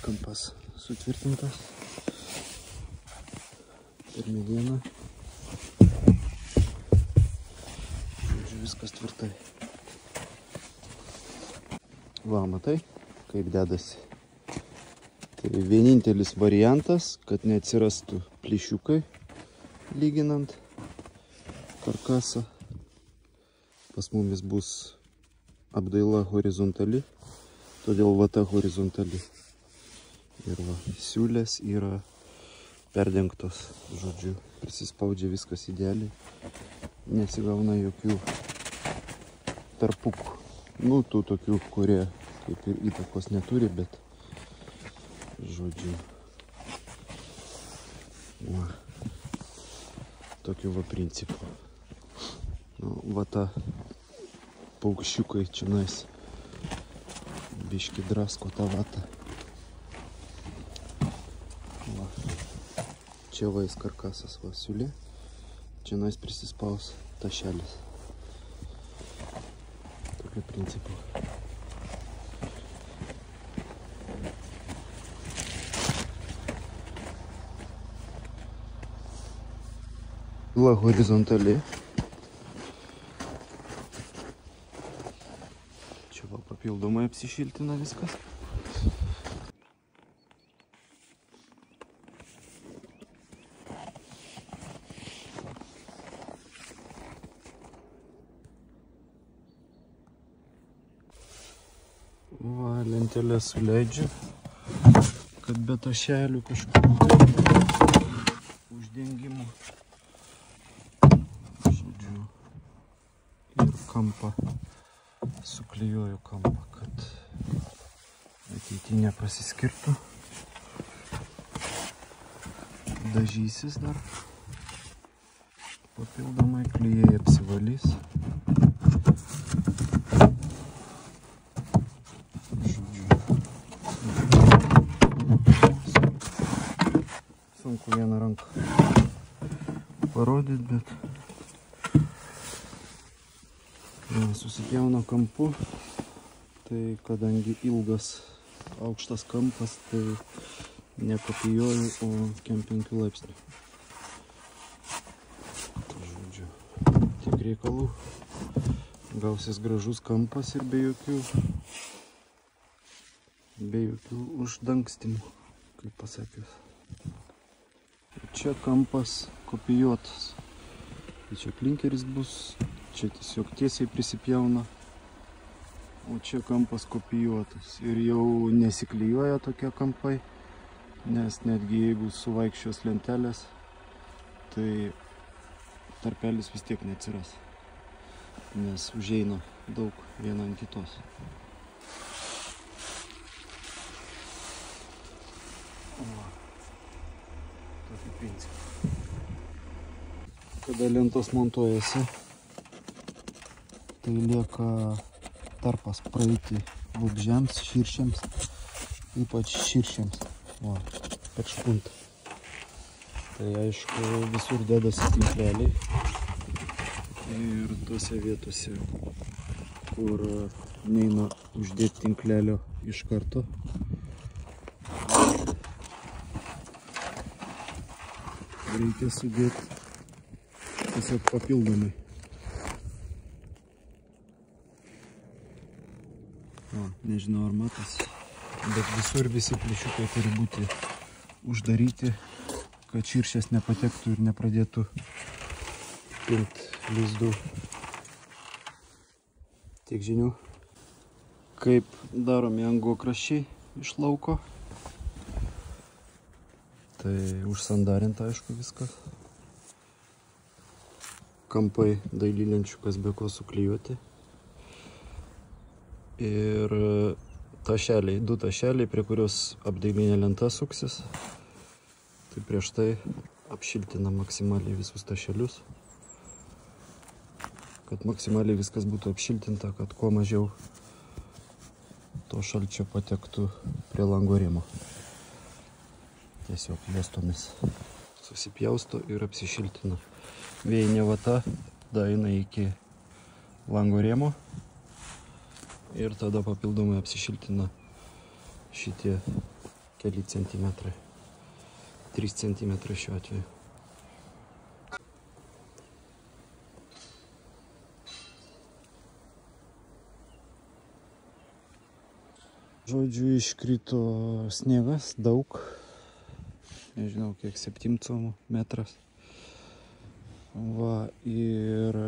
Kampas sutvirtintas per medieną. Žodžiu, viskas tvirtai. Va, matai, kaip dedasi. Tai vienintelis variantas, kad neatsirastų plyšiukai, lyginant karkasą. Pas mumis bus apdaila horizontali, todėl va ta horizontali. Ir va, siūlės yra perdengtos, žodžiu, prisispaudžia viskas idealiai. Nesigauna jokių tarpukų. Nu, tų tokių, kurie kaip ir įtakos neturi, bet, žodžiu, va, tokiu va principu. Nu, va ta paukščiukai čia biški drasko tą vatą. Va. Čia va karkasas va siūlė, čia prisispaus tašelis. Tokiu principu. La horizontali. Čia va papildomai apsišiltina viskas. Va, lentelę suleidžiu, kad be tašelių kažkokių uždengimų. Žodžiu, ir kampą, suklijuoju kampą, kad ateityje neprasiskirtų. Dažysis dar. Papildomai klijai apsivalys. Sunku vieną ranką parodyti, bet susipjauna kampu, tai kadangi ilgas aukštas kampas, tai nekopijuoju, o kem 5 laipsnių. Žodžiu, tiek reikalų. Gausis gražus kampas ir be jokių uždangstimų, kaip pasakius. Čia kampas kopijuotas. Tai čia klinkeris bus, čia tiesiog tiesiai prisipjauna, o čia kampas kopijuotas. Ir jau nesiklijuoja tokie kampai, nes netgi jeigu suvaikščios lentelės, tai tarpelis vis tiek neatsiras, nes užeina daug viena ant kitos. Va. principu. Kada lentos montuojasi, tai lieka tarpas praeiti vabzdžiams, širšiams, ypač širšiams, va, per špuntą. Tai aišku, visur dedasi tinkleliai ir tose vietose, kur neina uždėti tinklelio iš karto, reikia sudėti tiesiog papildomai. Nežinau ar matosi, bet visur visi plyšiukai turi būti uždaryti, kad širšės nepatektų ir nepradėtų pilt lizdų. Tiek žinių. Kaip daromi angokraščiai iš lauko. Tai užsandarinta, aišku, viskas. Kampai dailylenčiukas be ko suklijuoti. Ir tašeliai, 2 tašeliai, prie kurios apdailinė lenta suksis. Tai prieš tai apšiltina maksimaliai visus tašelius. Kad maksimaliai viskas būtų apšiltinta, kad kuo mažiau to šalčio patektų prie lango rėmo. Tiesiog juostomis susipjausto ir apsišiltina. Vėjinė vata daeina iki lango rėmo. Ir tada papildomai apsišiltina šitie keli centimetrai. 3 centimetrai šiuo atveju. Žodžiu, iškrito sniegas, daug. Nežinau, kiek 7 metras. Va, ir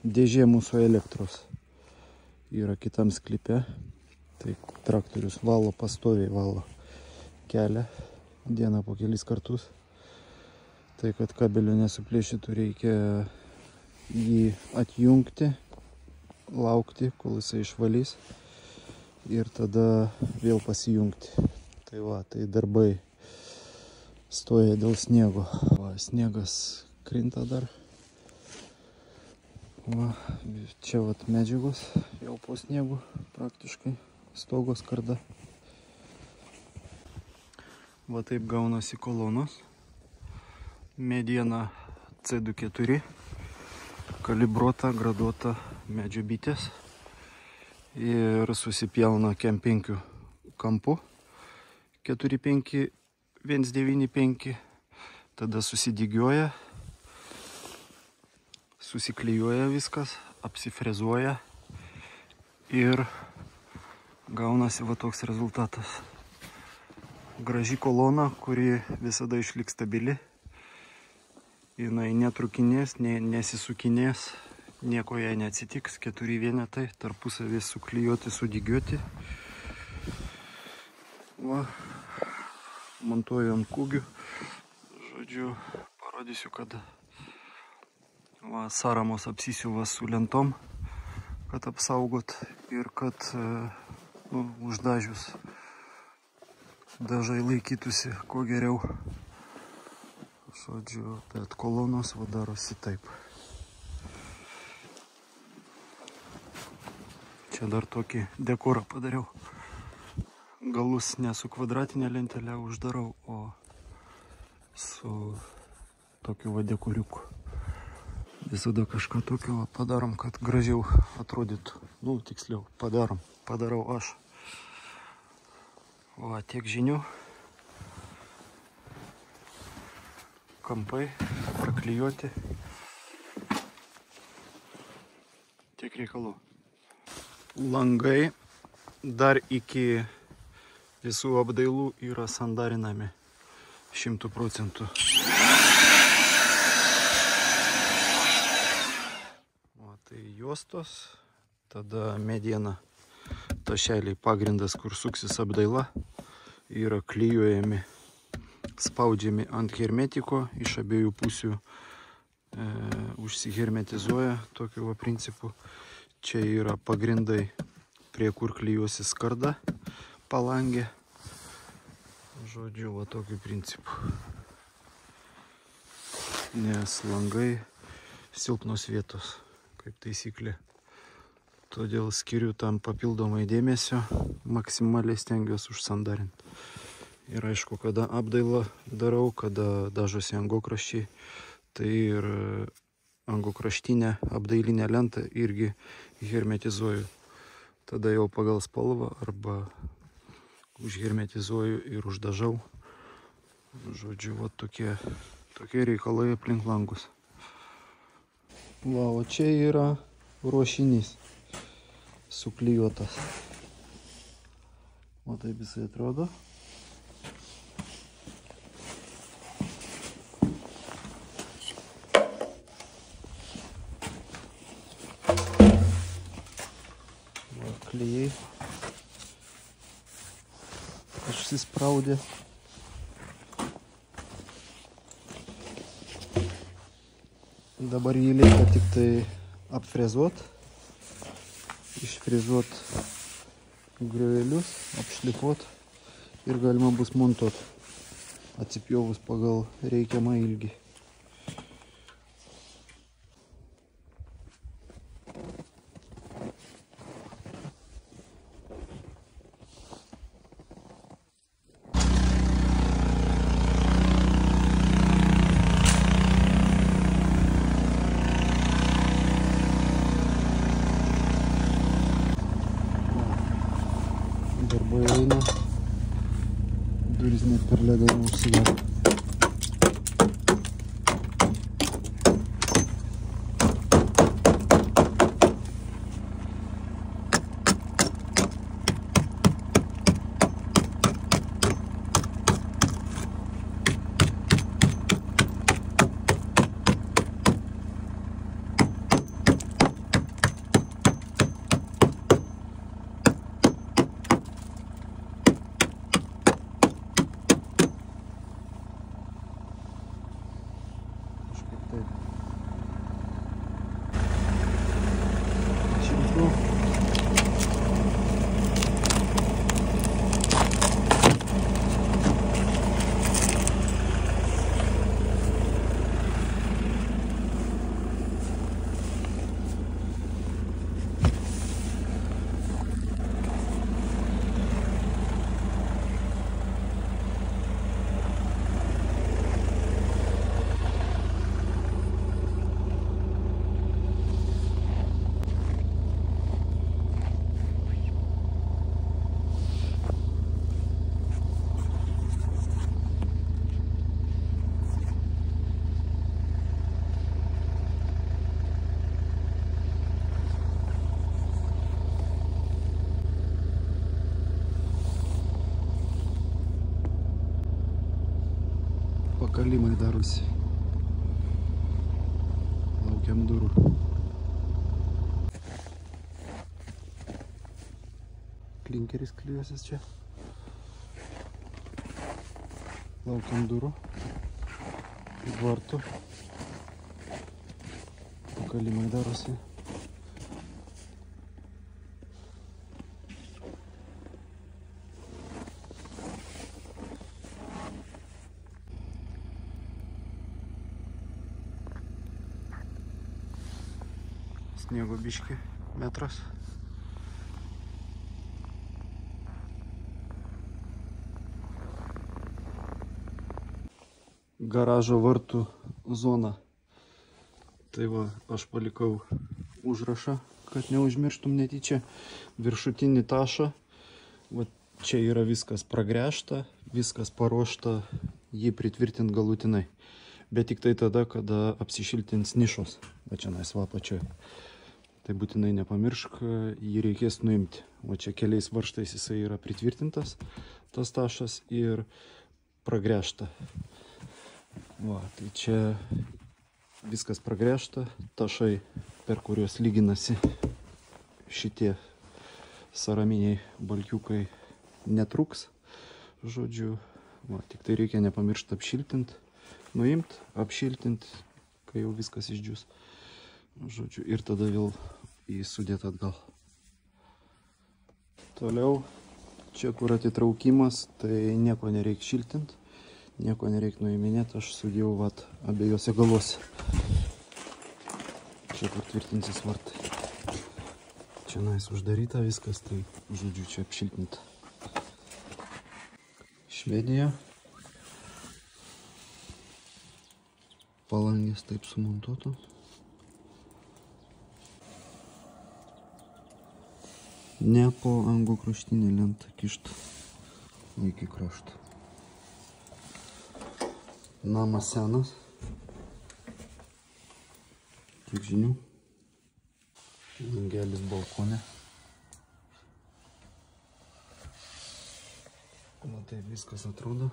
dėžė mūsų elektros yra kitam sklype. Tai traktorius valo, pastoviai valo kelią dieną po kelis kartus. Tai kad kabelio nesuplėšytų, reikia jį atjungti, laukti, kol jisai išvalys ir tada vėl pasijungti. Tai va, tai darbai stoja dėl sniego. Va, sniegas krinta dar. Va, čia vat medžiagos jau po sniegu praktiškai, stogo skarda. Va taip gaunasi kolonos. Mediena C24, kalibruota, graduota medžio bitės. Ir susipjauna kem 5 kampu. 4-5, 1-9-5. Tada susidygiuoja. Susiklijuoja viskas, apsifrezuoja ir gaunasi va toks rezultatas. Graži kolona, kuri visada išliks stabili. Jinai netrukinės, nesisukinės, nieko jai neatsitiks. 4 vienetai, tarpusavį suklijuoti, sudygiuoti. Va, montuoju ant kūgių. Žodžiu, parodysiu, kad va, sąramos apsisiuva su lentom, kad apsaugot ir kad uždažius dažai laikytųsi kuo geriau. Žodžiu, bet kolonos va darosi taip. Čia dar tokį dekorą padariau. Galus ne su kvadratinė lentelė uždarau, o su tokiu va dekoriuku. Visada kažką tokio padarom, kad gražiau atrodytų. Nu, tiksliau, padarau aš. Va, tiek žinių. Kampai praklijuoti. Tiek reikalų. Langai dar iki visų apdailų yra sandarinami 100%. Juostos, tada mediena, tašeliai, pagrindas, kur suksis apdaila, yra klijuojami, spaudžiami ant hermetiko, iš abiejų pusių užsihermetizuoja tokiu va principu. Čia yra pagrindai, prie kur klijuosi skarda, palangė. Žodžiu, va tokiu principu. nes langai silpnos vietos, kaip taisyklė. Todėl skiriu tam papildomai dėmesio, maksimaliai stengiuosi užsandarinti. Ir aišku, kada apdailą darau, kada dažosi angokraščiai, tai ir angokraštinę apdailinę lentą irgi hermetizuoju. Tada jau pagal spalvą arba užhermetizuoju ir uždažau. Žodžiu, va tokie reikalai aplink langus. Va, o čia yra ruošinys suklijuotas. O taip jisai atrodo. Va, klijai išsispraudė. Dabar jį reikia tik tai apfrezuot, išfrezuot griovelius, apšlifuot ir galima bus montuot, atsipjovus pagal reikiamą ilgį. Darbai eina, duris net per ledą neužsidaro. Pakalimai darosi. Laukiam durų. Klinkeris klijuosis čia. Laukiam durų. Vartų. Pakalimai darosi. Sniego biški metras. Garažo vartų zona. Tai va, aš palikau užrašą, kad neužmirštum netyčia. Viršutinį tašą. Va, čia yra viskas pragręžta, viskas paruošta jį pritvirtinti galutinai. Bet tik tai tada, kada apsišiltins nišos. Va čia naisva apačioje. Tai būtinai nepamiršk, jį reikės nuimti. O čia keliais varžtais jisai yra pritvirtintas, tas tašas, ir pragręžta. Va, tai čia viskas pragręžta, tašai, per kuriuos lyginasi šitie saraminiai balkiukai, netruks. Žodžiu, va, tik tai reikia nepamiršti apšiltinti, nuimti, apšiltinti, kai jau viskas išdžius. Žodžiu, ir tada vėl jį sudėti atgal. Toliau, čia kur atitraukimas, tai nieko nereikia šiltinti. Nieko nereikia nuiminėti, aš sudėjau vat abiejose galuose. Čia kur tvirtinsis vartai. Čia nais uždaryta viskas, tai žodžiu čia apšiltinta. Švedija. Palangės taip sumontuotos. Ne po angų kraštinė lenta kišta iki krašto. Namas senas. Kiek žinių. Langelis balkone. Na taip viskas atrodo.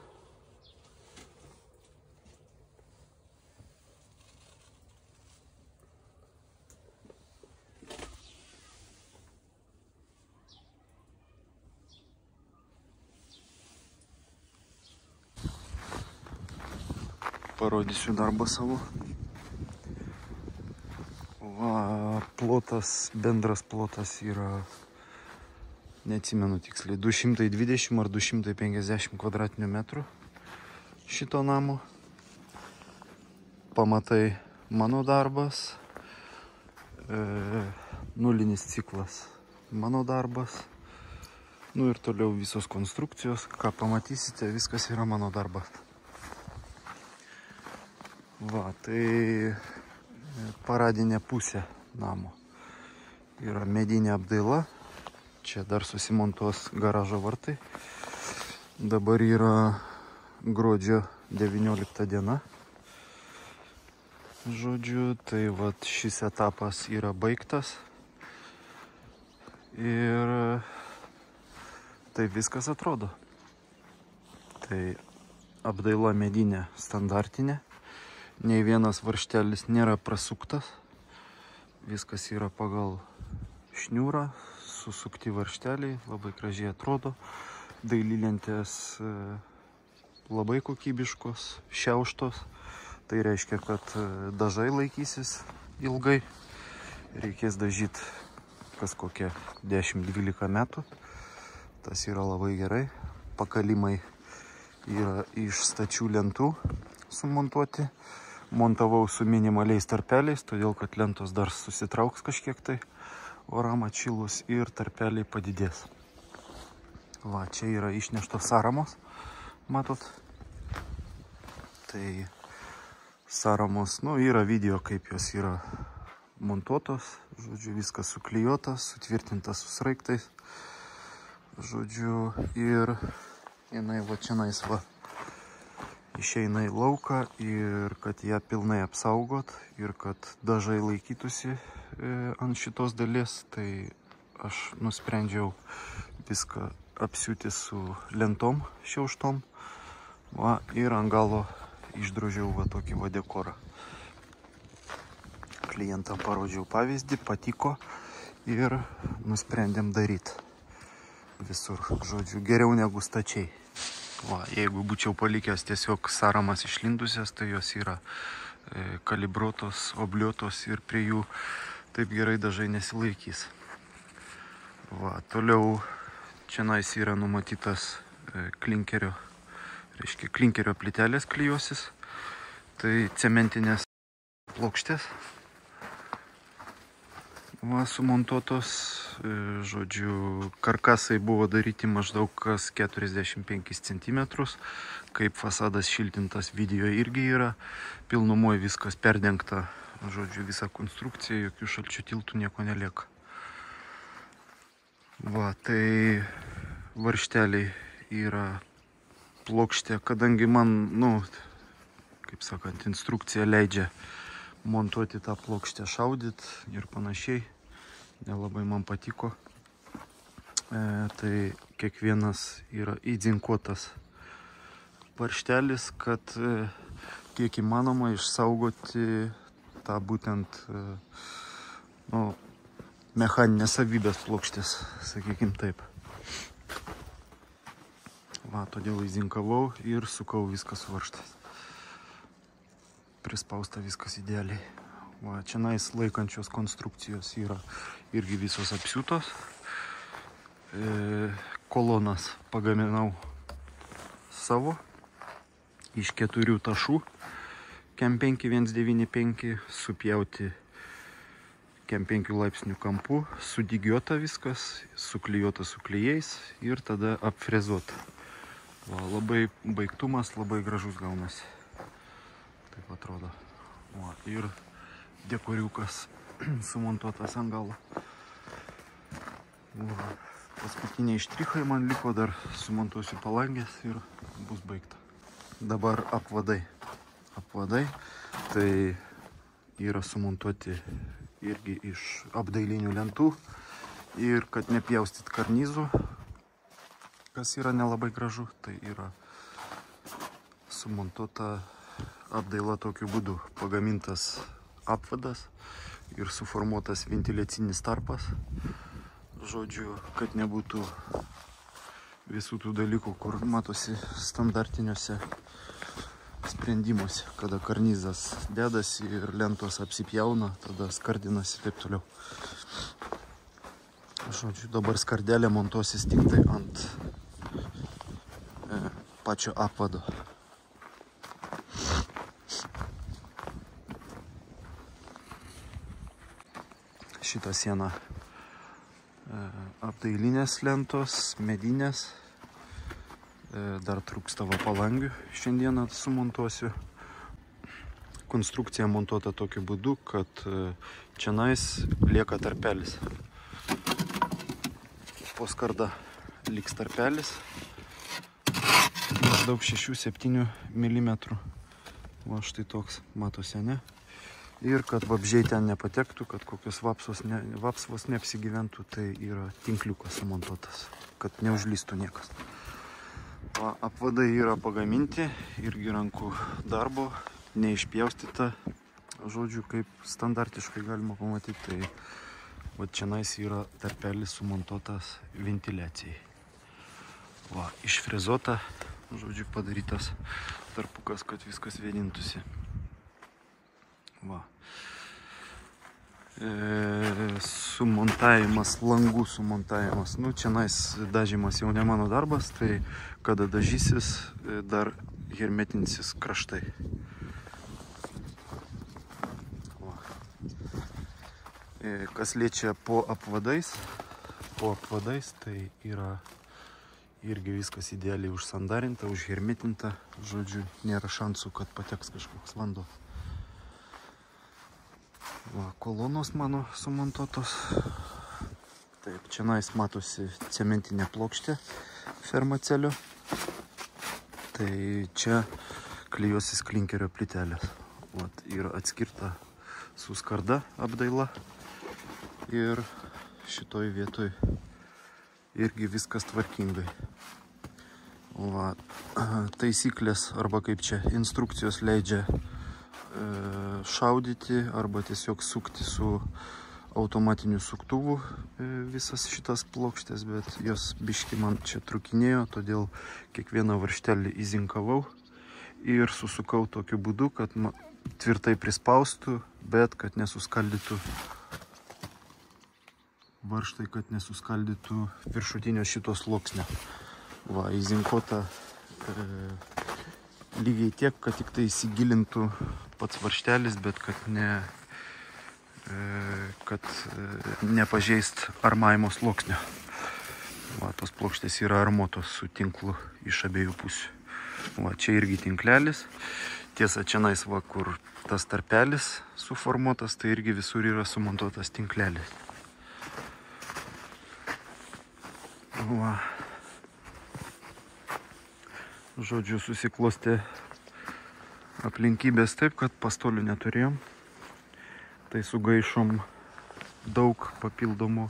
Parodysiu darbą savo. Va, plotas, bendras plotas yra, neatsimenu tiksliai, 220 ar 250 kvadratinių metrų šito namo. Pamatai mano darbas, nulinis ciklas mano darbas. Nu ir toliau visos konstrukcijos, ką pamatysite, viskas yra mano darbas. Va, tai paradinė pusė namo yra medinė apdaila. Čia dar susimontuos garažo vartai. Dabar yra gruodžio 19 diena. Žodžiu, tai vat šis etapas yra baigtas. Ir taip viskas atrodo. Tai apdaila medinė standartinė. Nei vienas varžtelis nėra prasuktas. Viskas yra pagal šniūrą, susukti varžteliai, labai gražiai atrodo. Dailylentės labai kokybiškos, šiauštos. Tai reiškia, kad dažai laikysis ilgai. Reikės dažyti kas kokie 10-12 metų. Tas yra labai gerai. Pakalimai yra iš stačių lentų sumontuoti. Montavau su minimaliais tarpeliais, todėl kad lentos dar susitrauks kažkiek tai oram atšilus ir tarpeliai padidės. Va, čia yra išneštos sąramos, matot. Tai sąramos, nu, yra video, kaip jos yra montuotos. Žodžiu, viskas suklijuotas, sutvirtintas su sraigtais. Žodžiu, ir jinai va čia nais va išeina į lauką ir kad ją pilnai apsaugot ir kad dažai laikytųsi ant šitos dalies, tai aš nusprendžiau viską apsiūti su lentom šiauštom. Va, ir ant galo išdrožiau va tokį va dekorą. Klientam parodžiau pavyzdį, patiko ir nusprendėm daryti visur. Žodžiu, geriau negu stačiai. Va, jeigu būčiau palikęs tiesiog sąramas išlindusias, tai jos yra kalibruotos, obliuotos ir prie jų taip gerai dažai nesilaikys. Va, toliau čia nais yra numatytas klinkerio, reiškia klinkerio plytelės klijuosis. Tai cementinės plokštės. Va, sumontuotos, žodžiu, karkasai buvo daryti maždaug kas 45 cm, kaip fasadas šiltintas video irgi yra, pilnumoje viskas perdengta, žodžiu, visa konstrukcija, jokių šalčio tiltų nieko nelieka. Va, tai varžteliai yra plokštė, kadangi man, nu, kaip sakant, instrukcija leidžia montuoti tą plokštę, šaudyt ir panašiai. Nelabai man patiko. Tai kiekvienas yra įdzinkuotas varžtelis, kad kiek įmanoma išsaugoti tą būtent nu, mechaninės savybės plokštės, sakykim taip. Va, todėl įdzinkavau ir sukau viską su varžtais. Prispausta viskas idealiai. Va, čia nais laikančios konstrukcijos yra irgi visos apsiūtos. Kolonas pagaminau savo. iš 4 tašų. Kem 5 195 supjauti kem 5 laipsnių kampu, sudygiuota viskas, suklijuota su klijais ir tada apfrezuota. Va, labai baigtumas, labai gražus gaunasi. Taip atrodo. Va, ir dekoriukas sumontuotas ant galo. Va, paskutiniai štrichai man liko, dar sumontuosiu palangės ir bus baigta. Dabar apvadai. Apvadai tai yra sumontuoti irgi iš apdailinių lentų ir kad nepjaustyt karnizų, kas yra nelabai gražu, tai yra sumontuota apdaila tokiu būdu. Pagamintas apvadas ir suformuotas ventiliacinis tarpas. Žodžiu, kad nebūtų visų tų dalykų, kur matosi standartiniuose sprendimuose, kada karnizas dedasi ir lentos apsipjauna, tada skardinasi ir taip toliau. Žodžiu, dabar skardelė montuosis tik tai ant pačio apvado. Šitą sieną apdailinės lentos, medinės. Dar trūksta va palangių, šiandieną sumontuosiu. Konstrukcija montuota tokiu būdu, kad čianais lieka tarpelis. Po skarda liks tarpelis maždaug 6-7 mm. Va štai toks matosi, ne? Ir kad vabzdžiai ten nepatektų, kad kokios vapsvos neapsigyventų, tai yra tinkliukas sumontuotas, kad neužlystų niekas. Va, apvadai yra pagaminti, irgi rankų darbo, neišpjaustyta, žodžiu, kaip standartiškai galima pamatyti, tai va čianais yra tarpelis sumontuotas ventiliacijai. Va, išfrezuota, žodžiu, padarytas tarpukas, kad viskas vėdintųsi. Va. Sumontavimas, langų sumontavimas. Nu, čianais dažymas jau ne mano darbas, tai kada dažysis, dar hermetinsis kraštai. Va. Kas liečia po apvadais, tai yra irgi viskas idealiai užsandarinta, užhermetinta. Žodžiu, nėra šansų, kad pateks kažkoks vanduo. Va, kolonos mano sumontuotos. Taip, čianais matosi cementinė plokštė fermacelio. Tai čia klijuosis klinkerio plytelės. Vat, yra atskirta su skarda apdaila. Ir šitoj vietoj irgi viskas tvarkingai. Va, taisyklės arba kaip čia instrukcijos leidžia šaudyti arba tiesiog sukti su automatiniu suktuvu visas šitas plokštės, bet jos biški man čia trukinėjo, todėl kiekvieną varžtelį įzinkavau ir susukau tokiu būdu, kad tvirtai prispaustų, bet kad nesuskaldytų varžtai, kad nesuskaldytų viršutinio šito sluoksnio. Va, įzinkota lygiai tiek, kad tik tai įsigilintų pats varžtelis, bet kad nepažeist armavimo sluoksnio. Va, tos plokštės yra armuotos su tinklu iš abiejų pusių. Va, čia irgi tinklelis. Tiesa, čianais, va, kur tas tarpelis suformuotas, tai irgi visur yra sumontuotas tinklelis. Va. Žodžiu, susiklostė aplinkybės taip, kad pastolių neturėjom. Tai sugaišom daug papildomų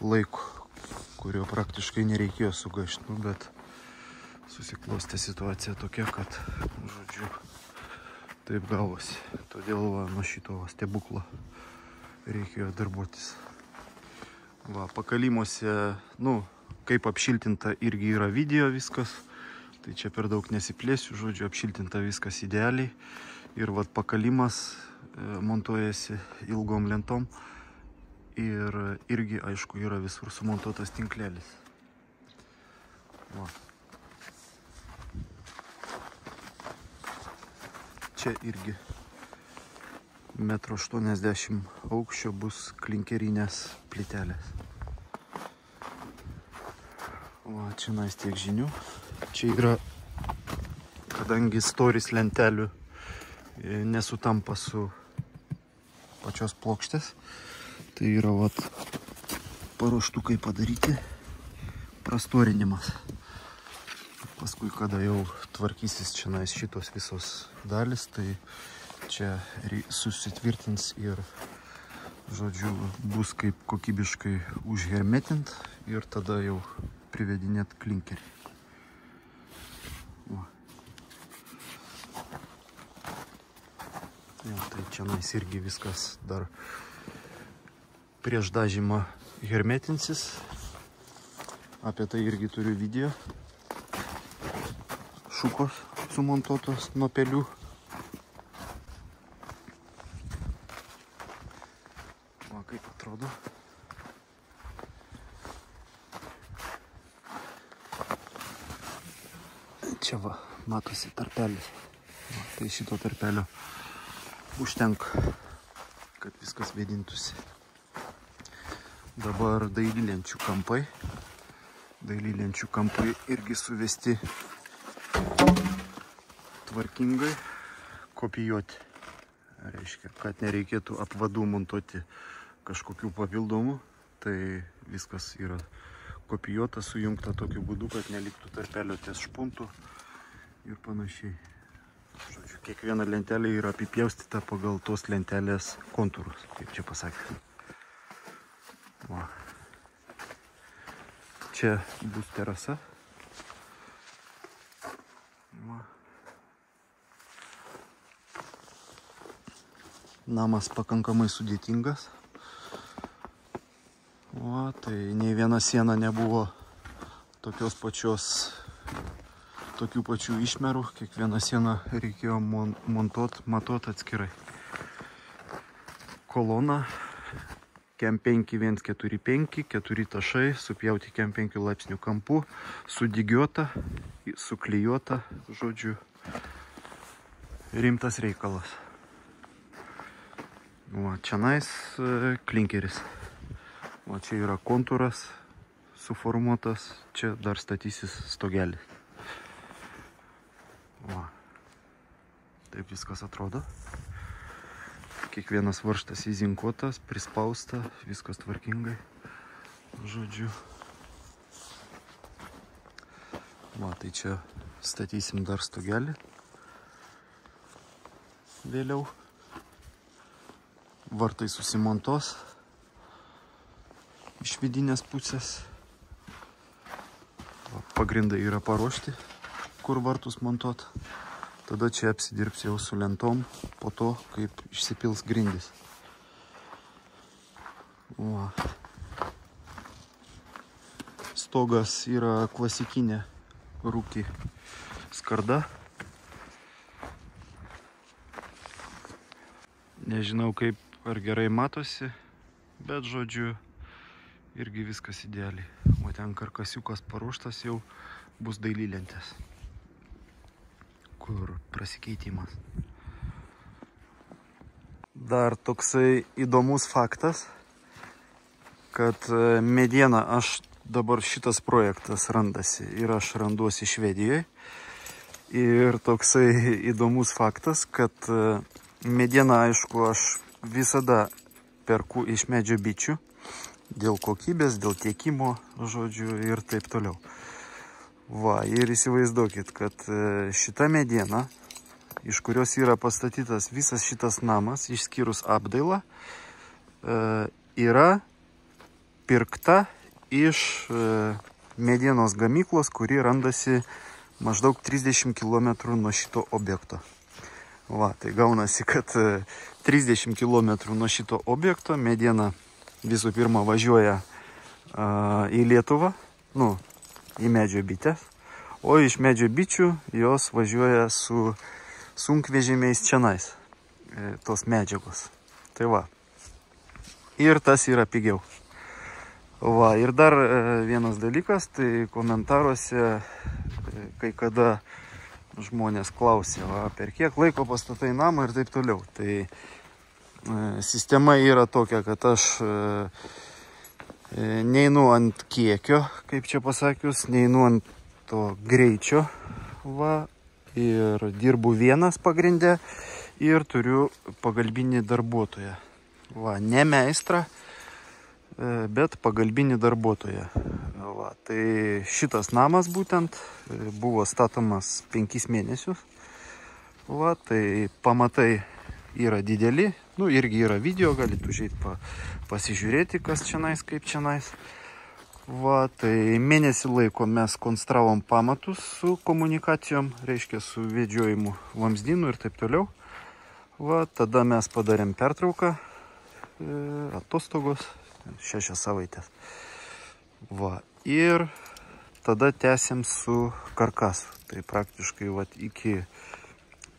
laiko, kurio praktiškai nereikėjo sugaišti. Bet susiklostė situacija tokia, kad, žodžiu, taip gavosi. Todėl va, nuo šito stebuklo reikėjo darbuotis. Va, pakalimuose, nu, kaip apšiltinta irgi yra video viskas. Tai čia per daug nesiplėsiu, žodžiu, apšiltinta viskas idealiai. Ir vat pakalimas montuojasi ilgom lentom. Ir irgi, aišku, yra visur sumontuotas tinklelis. Va. čia irgi 1,80 m aukščio bus klinkerinės plytelės. O, čia nais tiek žinių. Čia yra, kadangi storis lentelių nesutampa su pačios plokštės, tai yra vat paruoštukai padaryti prastorinimas. Paskui, kada jau tvarkysis čia nais šitos visos dalis, tai čia susitvirtins ir, žodžiu, bus kaip kokybiškai užhermetint ir tada jau privedinėt klinkerį. Jo, tai čia nais irgi viskas dar prieš dažymą hermetinsis. Apie tai irgi turiu video. Šukos sumontuotos nuo pelių. O kaip atrodo. Čia va, matosi tarpelis. Va, tai šito tarpelio užtenka, kad viskas vėdintųsi. Dabar dailylenčių kampai. Dailylenčių kampai irgi suvesti tvarkingai, kopijuoti. Reiškia, kad nereikėtų apvadų montuoti kažkokių papildomų. Tai viskas yra kopijuota, sujungta tokiu būdu, kad neliktų tarpelio ties špuntų ir panašiai. Žodžiu, kiekviena lentelė yra apipjaustyta pagal tos lentelės kontūrus, kaip čia pasakė. Va. Čia bus terasa. Va. Namas pakankamai sudėtingas. Va, tai nei viena siena nebuvo tokių pačių išmerų. Kiekvieną sieną reikėjo matuot atskirai. Kolona kem 5 145, 4 tašai, supjauti kem 5 laipsnių kampų, sudygiuota, suklijuota, žodžiu, rimtas reikalas. Va, čia nais klinkeris. Va, čia yra kontūras suformuotas, čia dar statysis stogelis. Va. Taip viskas atrodo. Kiekvienas varžtas įzinkuotas, prispausta, viskas tvarkingai. Žodžiu. Va, tai čia statysim dar stogelį. Vėliau. Vartai susimontuos iš vidinės pusės. Va, pagrindai yra paruošti, kur vartus montuot. Tada čia apsidirbs jau su lentom po to, kaip išsipils grindis. Va. Stogas yra klasikinė rūki skarda. Nežinau, kaip ar gerai matosi, bet žodžiu, irgi viskas idealiai. O ten karkasiukas paruoštas jau bus dailylentės, kur prasikeitimas. Dar toksai įdomus faktas, kad mediena, aš dabar šitas projektas randasi ir aš randuosi Švedijoje. Ir toksai įdomus faktas, kad mediena, aišku, aš visada perku iš medžio bičių dėl kokybės, dėl tiekimo, žodžiu, ir taip toliau. Va, ir įsivaizduokit, kad šita mediena, iš kurios yra pastatytas visas šitas namas, išskyrus apdailą, yra pirkta iš medienos gamyklos, kuri randasi maždaug 30 km nuo šito objekto. Va, tai gaunasi, kad 30 km nuo šito objekto mediena visų pirma važiuoja į Lietuvą, nu, į medžio bitės, o iš medžio bičių jos važiuoja su sunkvežimiais čionais, tos medžiagos. Tai va. Ir tas yra pigiau. Va, ir dar vienas dalykas, tai komentaruose kai kada žmonės klausė, va, per kiek laiko pastatai namą ir taip toliau. Tai sistema yra tokia, kad aš neinu ant kiekio, kaip čia pasakius, neinu ant to greičio, va, ir dirbu vienas pagrindė ir turiu pagalbinį darbuotoją. Va, ne meistrą, bet pagalbinį darbuotoją. Va, tai šitas namas būtent buvo statomas 5 mėnesius. Va, tai pamatai yra dideli, nu irgi yra video, galite užeiti pasižiūrėti, kas čianais, kaip čianais. Va, tai mėnesį laiko mes konstravom pamatus su komunikacijom, reiškia su vedžiojimu vamzdynų ir taip toliau. Va, tada mes padarėm pertrauką, atostogos, 6 savaitės. Va, ir tada tęsėm su karkasu. Tai praktiškai va, iki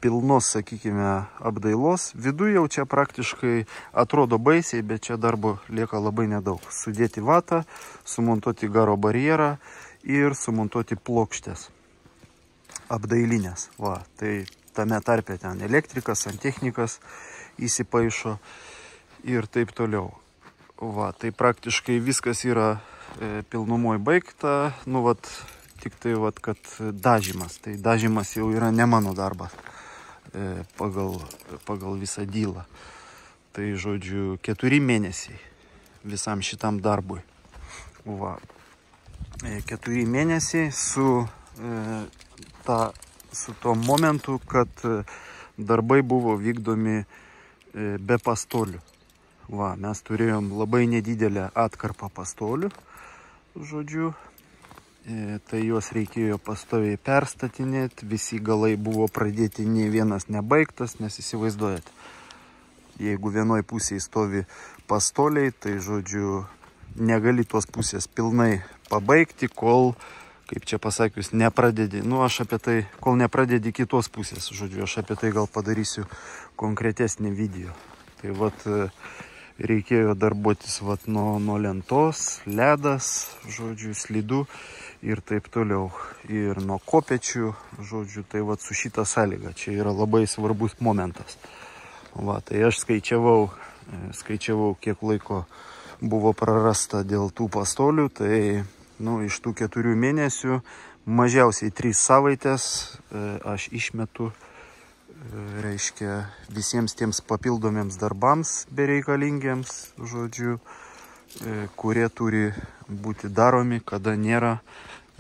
pilnos, sakykime, apdailos. Viduje jau čia praktiškai atrodo baisiai, bet čia darbo lieka labai nedaug. Sudėti vatą, sumontuoti garo barjerą ir sumontuoti plokštės apdailinės. Va, tai tame tarpe ten elektrikas, santechnikas įsipaišo ir taip toliau. Va, tai praktiškai viskas yra pilnumoj baigta. Nu, vat, tik tai, vat, kad dažymas. Tai dažymas jau yra ne mano darbas. Pagal visą dylą. Tai žodžiu 4 mėnesiai visam šitam darbui. Va. 4 mėnesiai su tuo momentu, kad darbai buvo vykdomi be pastolių. Va, mes turėjom labai nedidelę atkarpą pastolių, žodžiu. Tai juos reikėjo pastoviai perstatinėti, visi galai buvo pradėti, nei vienas nebaigtas, nes įsivaizduojat, jeigu vienoj pusėje stovi pastoliai, tai žodžiu negali tos pusės pilnai pabaigti, kol, kaip čia pasakius, nepradedi, nu aš apie tai, kol nepradedi kitos pusės, žodžiu, aš apie tai gal padarysiu konkretesnį video. Tai vat reikėjo darbuotis vat nuo lentos, ledas, žodžiu, slidų ir taip toliau. Ir nuo kopečių, žodžiu, tai vat su šita sąlyga. Čia yra labai svarbus momentas. Va, tai aš skaičiavau, kiek laiko buvo prarasta dėl tų pastolių. Tai, nu, iš tų 4 mėnesių mažiausiai 3 savaitės aš išmetu, reiškia, visiems tiems papildomiems darbams bereikalingiems, žodžiu, kurie turi būti daromi, kada nėra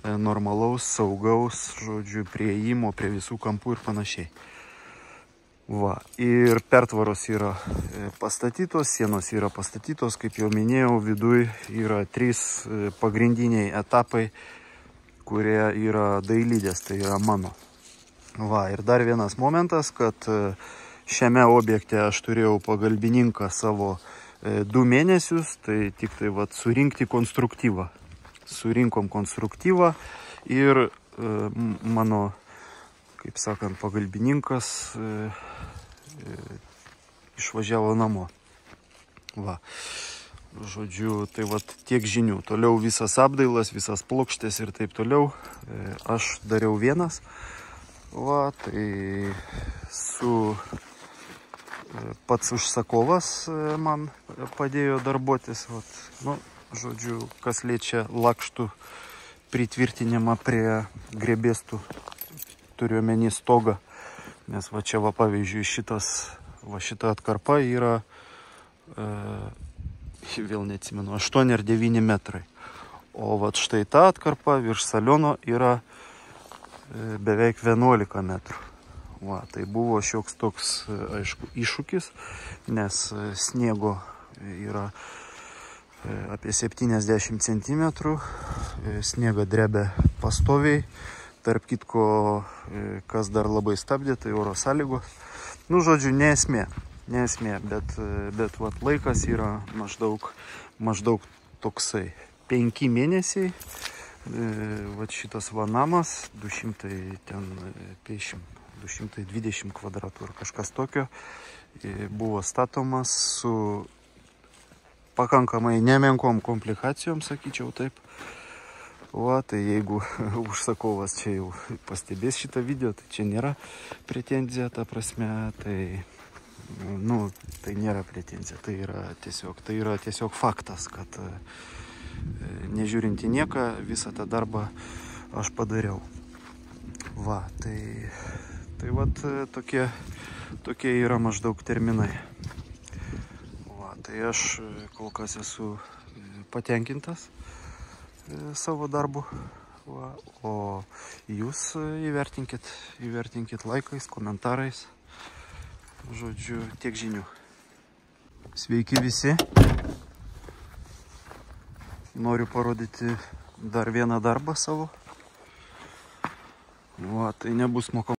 normalaus, saugaus, žodžiu, prieimo prie visų kampų ir panašiai. Va, ir pertvaros yra pastatytos, sienos yra pastatytos, kaip jau minėjau, viduj yra 3 pagrindiniai etapai, kurie yra dailidės, tai yra mano. Va, ir dar vienas momentas, kad šiame objekte aš turėjau pagalbininką savo 2 mėnesius, tai tik tai vat, surinkti konstruktyvą. Surinkom konstruktyvą ir mano, kaip sakant, pagalbininkas išvažiavo namo. Va, žodžiu, tai vat tiek žinių. Toliau visas apdailas, visas plokštės ir taip toliau aš dariau vienas. Va, tai pats užsakovas man padėjo darbuotis. Vat, nu, žodžiu, kas liečia lakštų pritvirtinimą prie grebėstų, turiu omeny stogą. Nes va čia, va, pavyzdžiui, šita atkarpa yra, vėl neatsimenu, 8 ar 9 metrai. O va štai ta atkarpa virš saliono yra beveik 11 metrų. Va, tai buvo šioks toks, aišku, iššūkis, nes sniego yra apie 70 cm, sniegą drebia pastoviai. Tarp kitko, kas dar labai stabdė, tai oro sąlygos. Nu, žodžiu, ne esmė, bet vat, laikas yra maždaug toksai. 5 mėnesiai. Va šitas vanamas 220 kvadratų ar kažkas tokio buvo statomas su pakankamai nemenkom komplikacijom, sakyčiau taip. Va, tai jeigu užsakovas čia jau pastebės šitą video, tai čia nėra pretenzija, ta prasme, tai, nu, tai nėra pretenzija, tai yra tiesiog faktas, kad nežiūrint į nieką, visą tą darbą aš padariau. Va, tai vat tokie yra maždaug terminai. Va, tai aš kol kas esu patenkintas savo darbu, va, o jūs įvertinkit laikais, komentarais, žodžiu, tiek žinių. Sveiki visi. Noriu parodyti dar vieną darbą savo. Va, tai nebus mokama.